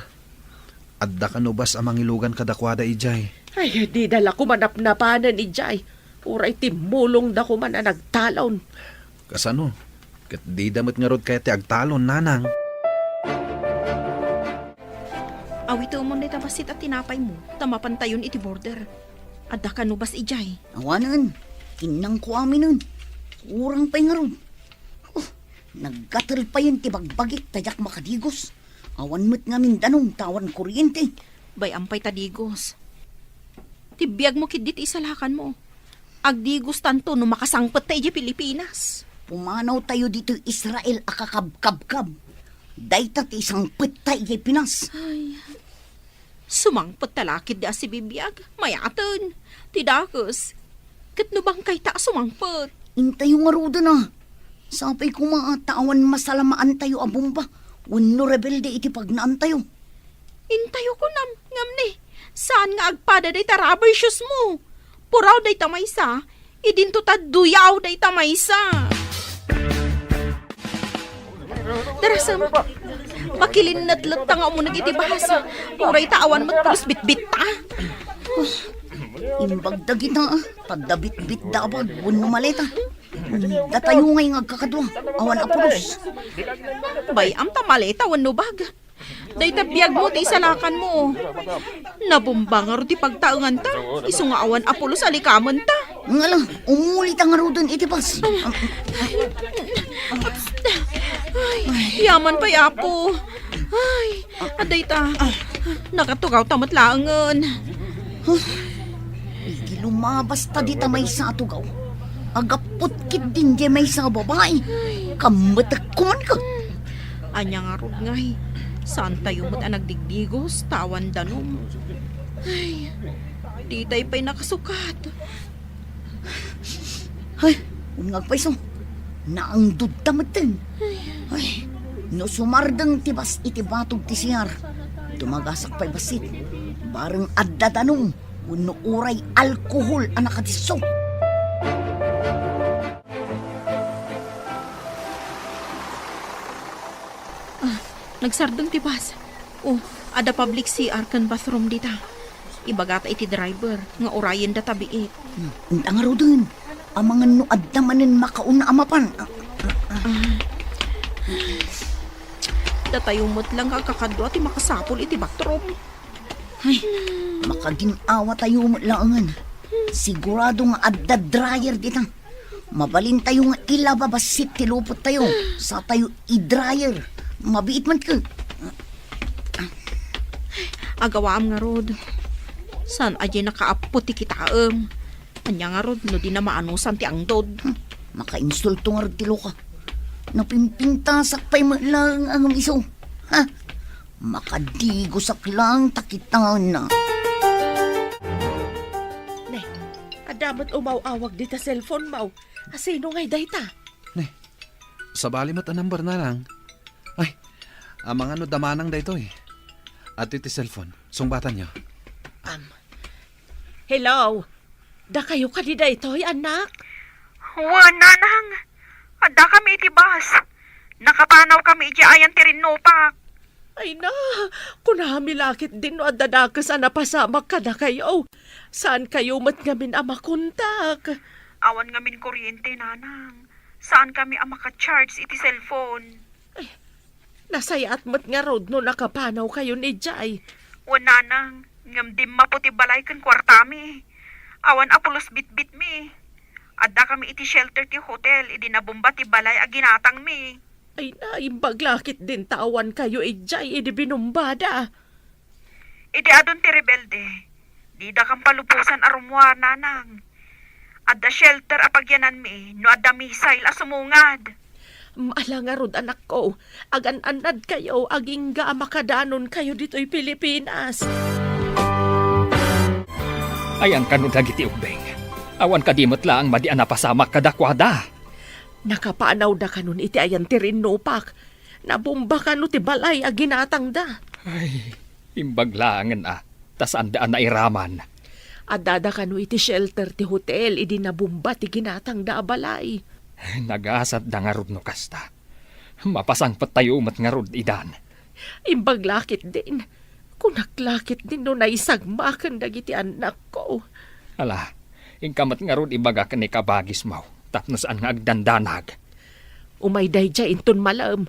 Adda ka no bas amang ilugan kadakwada ijay. Ay, di dala ko manapnapanan ijay. Uray ti mulong da ko man na nagtalon. Kasano? Kat di damot nga rod kaya ti agtalon nanang. Awito mo na itabasit at tinapay mo. Tamapantayon iti border. Adda ka no bas ijay. Awanan, kinang ko amin nun. Kurang pa'y nga ron. Oh, naggatal pa yun ti bagbagik tayak makadigos. Awan mo't nga Mindanong tawan kuryente. Bay ampay tadigos. Tibiyag mo kidit isalakan mo. Agdigos tanto no makasangpet tayo di Pilipinas. Pumanaw tayo dito Israel akakabkabkab. Dayta ti isang petay di Pinas. Sumangpet talakid da si bibiyag. Mayatan. Tidakos. Kat no bang kay ta sumangpet? Intayo nga ruda na. Sapay ko tawan masalamaan tayo a bomba. Wano rebelde iti pagnaan tayo. Intayo ko ngam ni. Saan nga agpada day ta rubber shoes mo? Puraw day tamaysa. Idinto ta duyaw day tamaysa. Darasam. Bakilin natlat ta nga mo nagitibahas. Puray taawan mo't pulos bitbit ta. Imbag da kita, tadabit-bit da abag, wano maleta. Datayo ngay ngagkakadwa, awan apulos. Bay, am tamaleta, wano bag. Day tabiyag mo, ti isalakan mo. Nabumbangar di pagtaungan ta. Iso nga awan apulos alikaman ta. Nga lang, umulit ang arudon itipas. Ay, yaman pa yapo. Ay, aday ta. Nakatugaw tamat laangan. Igi lumabas ta di ta may sa atugaw. Agapot kit din di may sa babae. Kamatak kuman ka. Anya nga rod ngay. Saan tayo mo't ang nagdigdigos, tawan danom. Ay, di tayo pa'y nakasukat. Ay, ungag pa iso. Naangdod tamatin. Ay, no sumardang tibas itibatog ti siyar. Dumagasak pa'y basit. Barang addadanong. Uno uray alkohol ang nakadiso. Nagsardang tibas. Oh, ada public CR kan bathroom dita. Ibagata iti driver, nga orayan da tabiit. Ang nga ro dun. Ang mga nuad namanin makauna amapan. Datayo mo't lang kakadwa ti makasapol iti bathroom. Ay, makaginawa tayo laangan. Sigurado nga adda dryer dita. Mabalin tayo nga ilababasit ti lupot tayo. Sa tayo i-dryer. Mabiit man ka. Agawaam nga rod. San aje nakaapo ti kitaam. Anya nga rod, no di na maanusan ti angdod. Maka-insulto nga rin tilo ka. Napimpintasak pa'y lang ang iso. Ha? Makadigosak lang takitan na. Ne, adamot umaw-awag di ta cellphone mau. Asino ngay dayta? Sa bali mat ang number na lang. Ay, ang mga no damanang da ito eh. At iti cellphone, sungbatan nyo. Hello? Da kayo kanida ito'y anak? Nanang. Ada kami iti bus. Nakapanaw kami iti ayan tirinupak. Ay na, kunamilakit din no adadakas na napasamak ka na kayo. Saan kayo mat ngamin amakuntak? Awan ngamin kuryente, nanang. Saan kami ang maka-charge iti cellphone? Nasaya at mat nga road no nakapanaw kayo ni Jai. Nanang. Ngam di maputi balay kan kwartami. Awan apulos bit-bit mi. Ada kami iti shelter ti hotel. Idi nabumba ti balay a ginatang mi. Ay na, imbaglakit din tawan kayo Jai, idi binumbada. Idi adon ti rebelde. Di da kang palupusan arumwa, nanang. Ada shelter apagyanan mi. No ada misail a sumungad. Maala nga rod anak ko, agan-anad kayo, aging ga makadanon kayo dito'y Pilipinas. Ayan ka no dagiti ubeng. Awan kadimot lang madi anapasamak kadakwada. Nakapanaw da kanon iti ayan ti rinnopak. Nabumba ka no ti balay a ginatang da. Ay, imbaglangan tasaan daan na iraman. Adada ka no iti shelter ti hotel, idi nabumba ti ginatang da balay. Nagasat da nga rod no kasta. Mapasangpat tayo umat nga rod idan. Imbaglakit din. Kunaklakit din no naisagmakan dagiti anak ko. Ala, ingkamat nga rod ibaga ka ni kabagis mo. Tapno saan nga agdandanag. Umay day jay inton malam.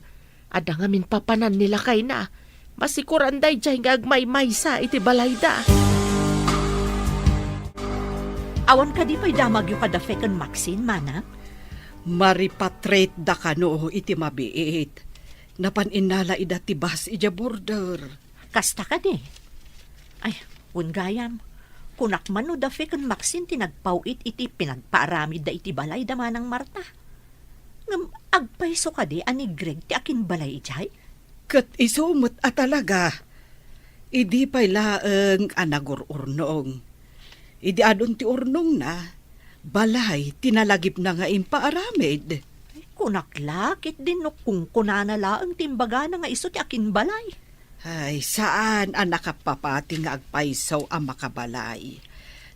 Ada nga min papanan nila kay na. Masikuran day jay nga agmay-may sa iti balay da. Awan ka di pa'y damag yung kadafekan Maxine, mana? Maripatrate da kano iti mabiit. Napaninala ida tibas ija border. Kasta ka di. Ay, gayam. Kunak man no dafekan Maxine tinagpawit iti pinagpaaramid da iti balay da manang Marta. Ngam agpaiso ka di ani Greg ti akin balay ijay? Kat isumot talaga. Idi pa'y laeng anagururnong. Idi adon ti urnong na. Balay, tinalagip na nga impaaramid. Kunaklakit din no kung kunanala ang timbaga na nga iso ti akin balay. Ay, saan ang nakapapati nga agpaisaw ang makabalay?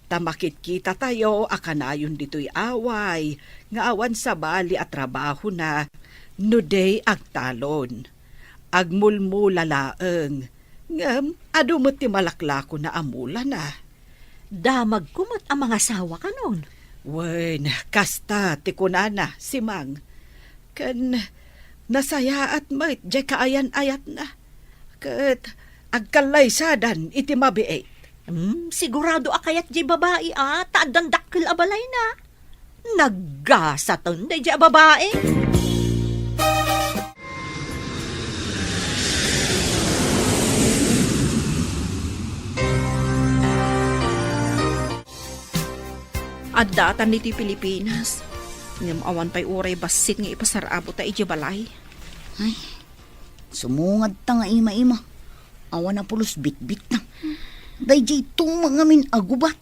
Tamakit kita tayo, akanayon dito'y away, nga awan sa bali at trabaho na, no day agtalon. Agmulmula laeng, ngam, adumot ti malaklako na amula na. Damag kumot ang mga sawa ka nun. Wen, kasta ti kunana, si Mang. Kan, nasaya at mait, jay kaayan-ayat na. Kat, agkalaysadan, iti mabiit. Sigurado akayat di babae taadang dakkel abalay na. Naggasatan di babae. Addatan dito Pilipinas. Ngam awan pa'y uray basit nga ipasarabo ta iji balay. Ay, Sumungad ta nga ima-ima. Awan na pulos bit-bit na. Dayjay tumangamin agubat.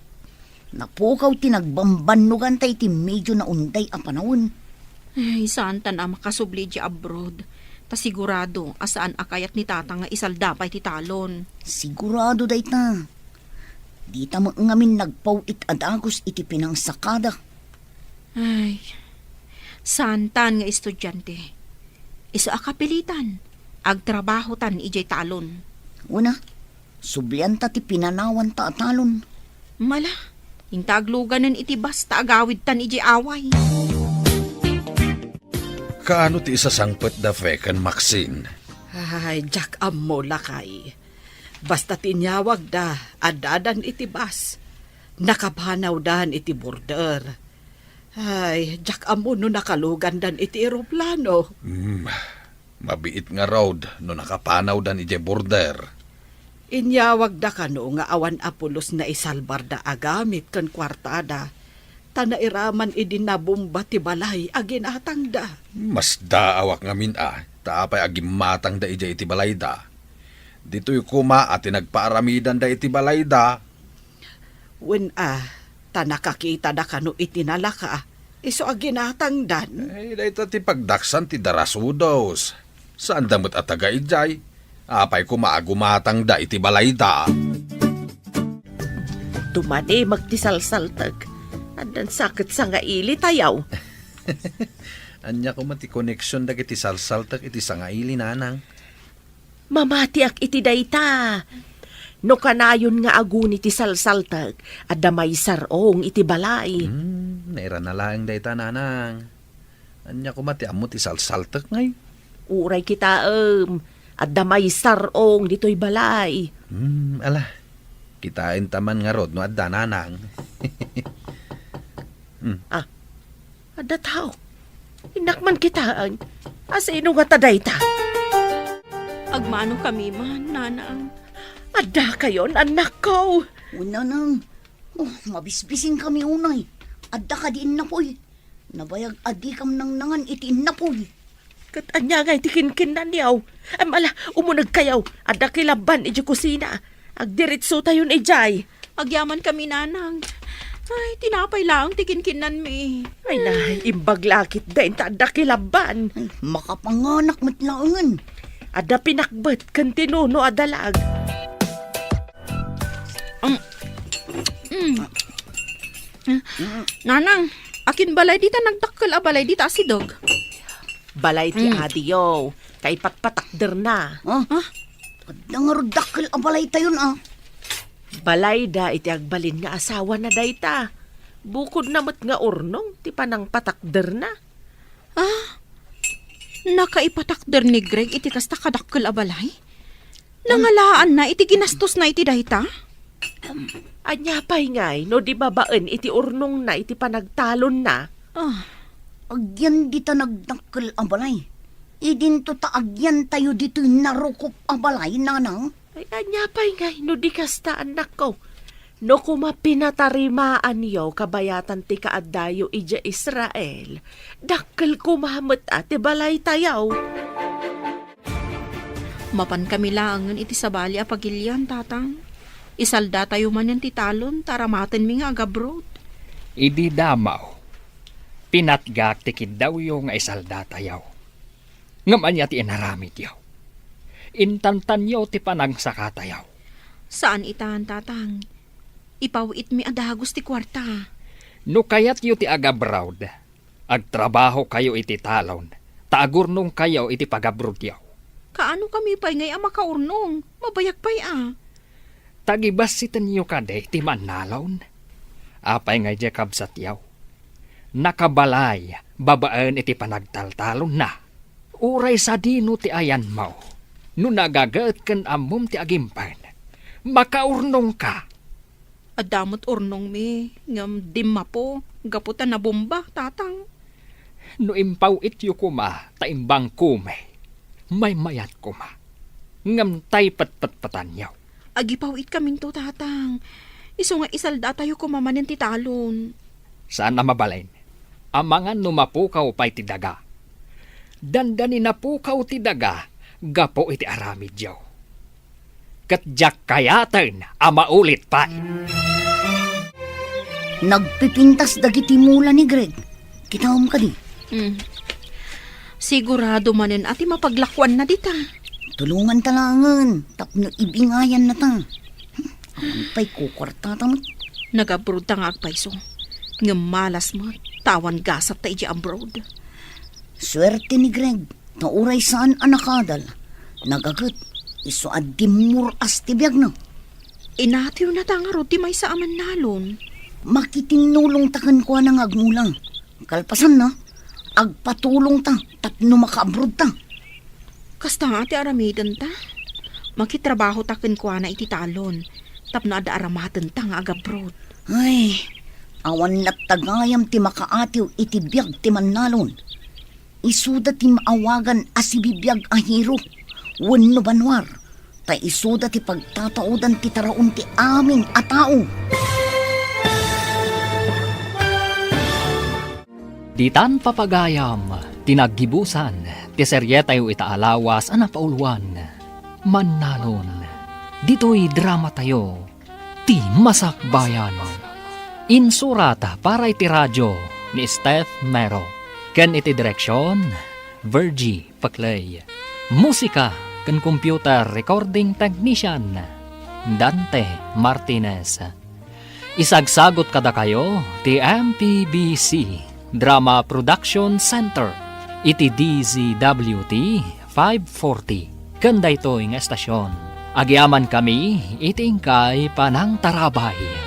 Napukaw tinagbambanugan tay ti medyo na unday a panahon. Ay, saan ta na makasubli di abroad? Ta sigurado, asaan akayat ni tata nga isaldapay ti talon. Sigurado day ta. Di ta ngamin nagpawit adagos iti pinangsakada. Ay, saan tan nga estudyante? Iso akapilitan. Agtrabaho tan ijay talon. Una, sublian ta ti pinanawan ta atalon. Mala, yung tagluganan iti basta agawid tan ijay away. Kaano ti isasangpet da fekan, Maxine? Ay, Jack amo lakay. Basta tinyawag da, adadan iti bus. Nakabanaw dan iti border. Ay, Jack amo no nakalugan dan iti eroplano. Mabiit nga road no nakapanaw dan ije border. Inyawag da kano nga awan apulos na isalbar da agamit kan kwartada. Tanairaman idinabumba ti balay aginatang da. Mas daawak ngamin taapay agimatang da ije iti balay da. Dito'y kuma at nagpaaramidan da iti balay da. Wen tanakakita da kano itinalaka. Iso aginatang dan. Ay, dahito ti pagdaksan ti darasudos. Saan damot at taga ijay? Apay kumaagumatang da iti balay da. Tumani magtisalsaltag. Andan sakit sa nga ili tayaw. Anya ko mati connection dagiti salsaltak iti sangaili nanang. Mamati ak iti dayta. No kanayon nga agun iti salsaltag, at damay sarong iti balay. Naira na lang dayta nanang. Anya ko mati amo ti salsaltak ngay. Uray kita at damay sarong dito'y balay. Ala, kitain taman nga rod no adda nanang. Ada tao. Inakman kitaan. Asino nga tadayta? Agmano kami man, nanang. Ada kayon, anak ko. Una nang, mabisbising kami unay. Adda ka diin na po'y. Nabayag adi kam nang nangan itiin na po'y. Kat anya nga iti kinkinan niyaw. Mala, umunag kayaw. Ada kilaban iti kusina. Agdiritso tayon ijay. Agyaman kami, nanang. Ay, tinapay lang, tikinkinan mi. Ay na, imbaglakit din ta ada kilaban. Ay, makapanganak matlaangan. Ada pinakbet kan tinuno adalag. Nanang, akin balay dita nagdakkel a balay dita si Dog. Balay ti adiyo. Kay patpatakder na. Adda nga rodakkel abalay tayon Balay da iti agbalin nga asawa na dayta. Bukod namat nga urnong, ti panang patakder na. Nakaipatakder ni Greg iti kasta kadakkel a balay? Nangalaan na iti ginastos na iti dayta? Anya pa'y ngay, no di babaan iti urnong na iti panagtalon na. Agyan dita nagdakkel abalay. Idin to ta agyan tayo dito narukop abalay, nanang. Ay, anya pa'y ngay, no di kasta anak ko. No kumapinatarimaan yo kabayatan ti kaaddayo ija Israel, dakkel kumamet ati balay tayaw. Mapan kami langan iti sabali a pagilyan, tatang. Isalda tayo man yan ti talon, taramaten mi nga agabrod. Idi damaw. Pinatgak tikid daw yung isalda tayaw. Ngaman yati inaramid yaw. Intantan yaw ti panangsaka tayaw. Saan itan, tatang? Ipawit mi adagos ti kwarta. No kayat yu ti agabrawd, agtrabaho kayo iti talon, taagurnong kayo iti pagabrod yaw. Kaano kami pa'y ngay makaurnong? Mabayak pa'y Tagibasitan yu kade ti manalon. Apay ngay di kabsat yaw. Nakabalay, babaan iti panagtaltalon na. Uray sa dino ti ayan mo. No nagagaat kan amom ti agimpan. Makaurnong ka. Adamot urnong mi, ngam dimma po, gaputan na bomba, tatang. No impaw ityo kuma, taimbang kume. May mayat kuma. Ngam tay patpatanyaw. Agipawit kaming to, tatang. Iso nga isalda tayo kumamanin ti talon. Saan na mabalain? Amangan numapukaw pa'y ti daga. Dandani napukaw ti daga, gapo iti aramid yaw. Katjak kayatan ama ulit pa. Nagpipintas dagiti mula ni Greg. Kitawam ka di. Sigurado manen ati mapaglakwan na dita. Tulungan talangan. Tapno ibingayan na ta. Ang pa'y kukwarta tamot. Nag-abroad ta nga agpaiso. Ngamalas mo, tawan gasap ta iji abroad. Swerte ni Greg. Nauray saan anakadal. Nagagat. Iso adimur as tibiyag na. Inatiw na ta nga ro, di may sa aman nalon. Makitinulong takan ko ng agmulang. Kalpasan na. Agpatulong ta. Tapno makaabroad ta. Kasta nga ati aramidan ta. Makitrabaho takin ko na iti talon. Tapno ada aramatan ta nga agabroad. Ay, awan lat tagayam ti makaatiw iti biyag ti manalon. Isuda ti maawagan asibibiyag ahiro. Wenno banwar. Ta isuda ti pagtataudan ti taraon ti aming atao. Ditan papagayam, tinaggibusan, ti seryetayo itaalawas ana pauluan. Mannalon, dito'y drama tayo, ti Masakbayan. Insurata para iti radyo ni Steph Mero. Ken iti direksyon, Virgie Paclay. Musika ken computer recording technician, Dante Martinez. Isagsagot kada kayo ti MPBC Drama Production Center iti DZWT 540 kanda ito ng estasyon. Agyaman kami itingkay panang tarabay.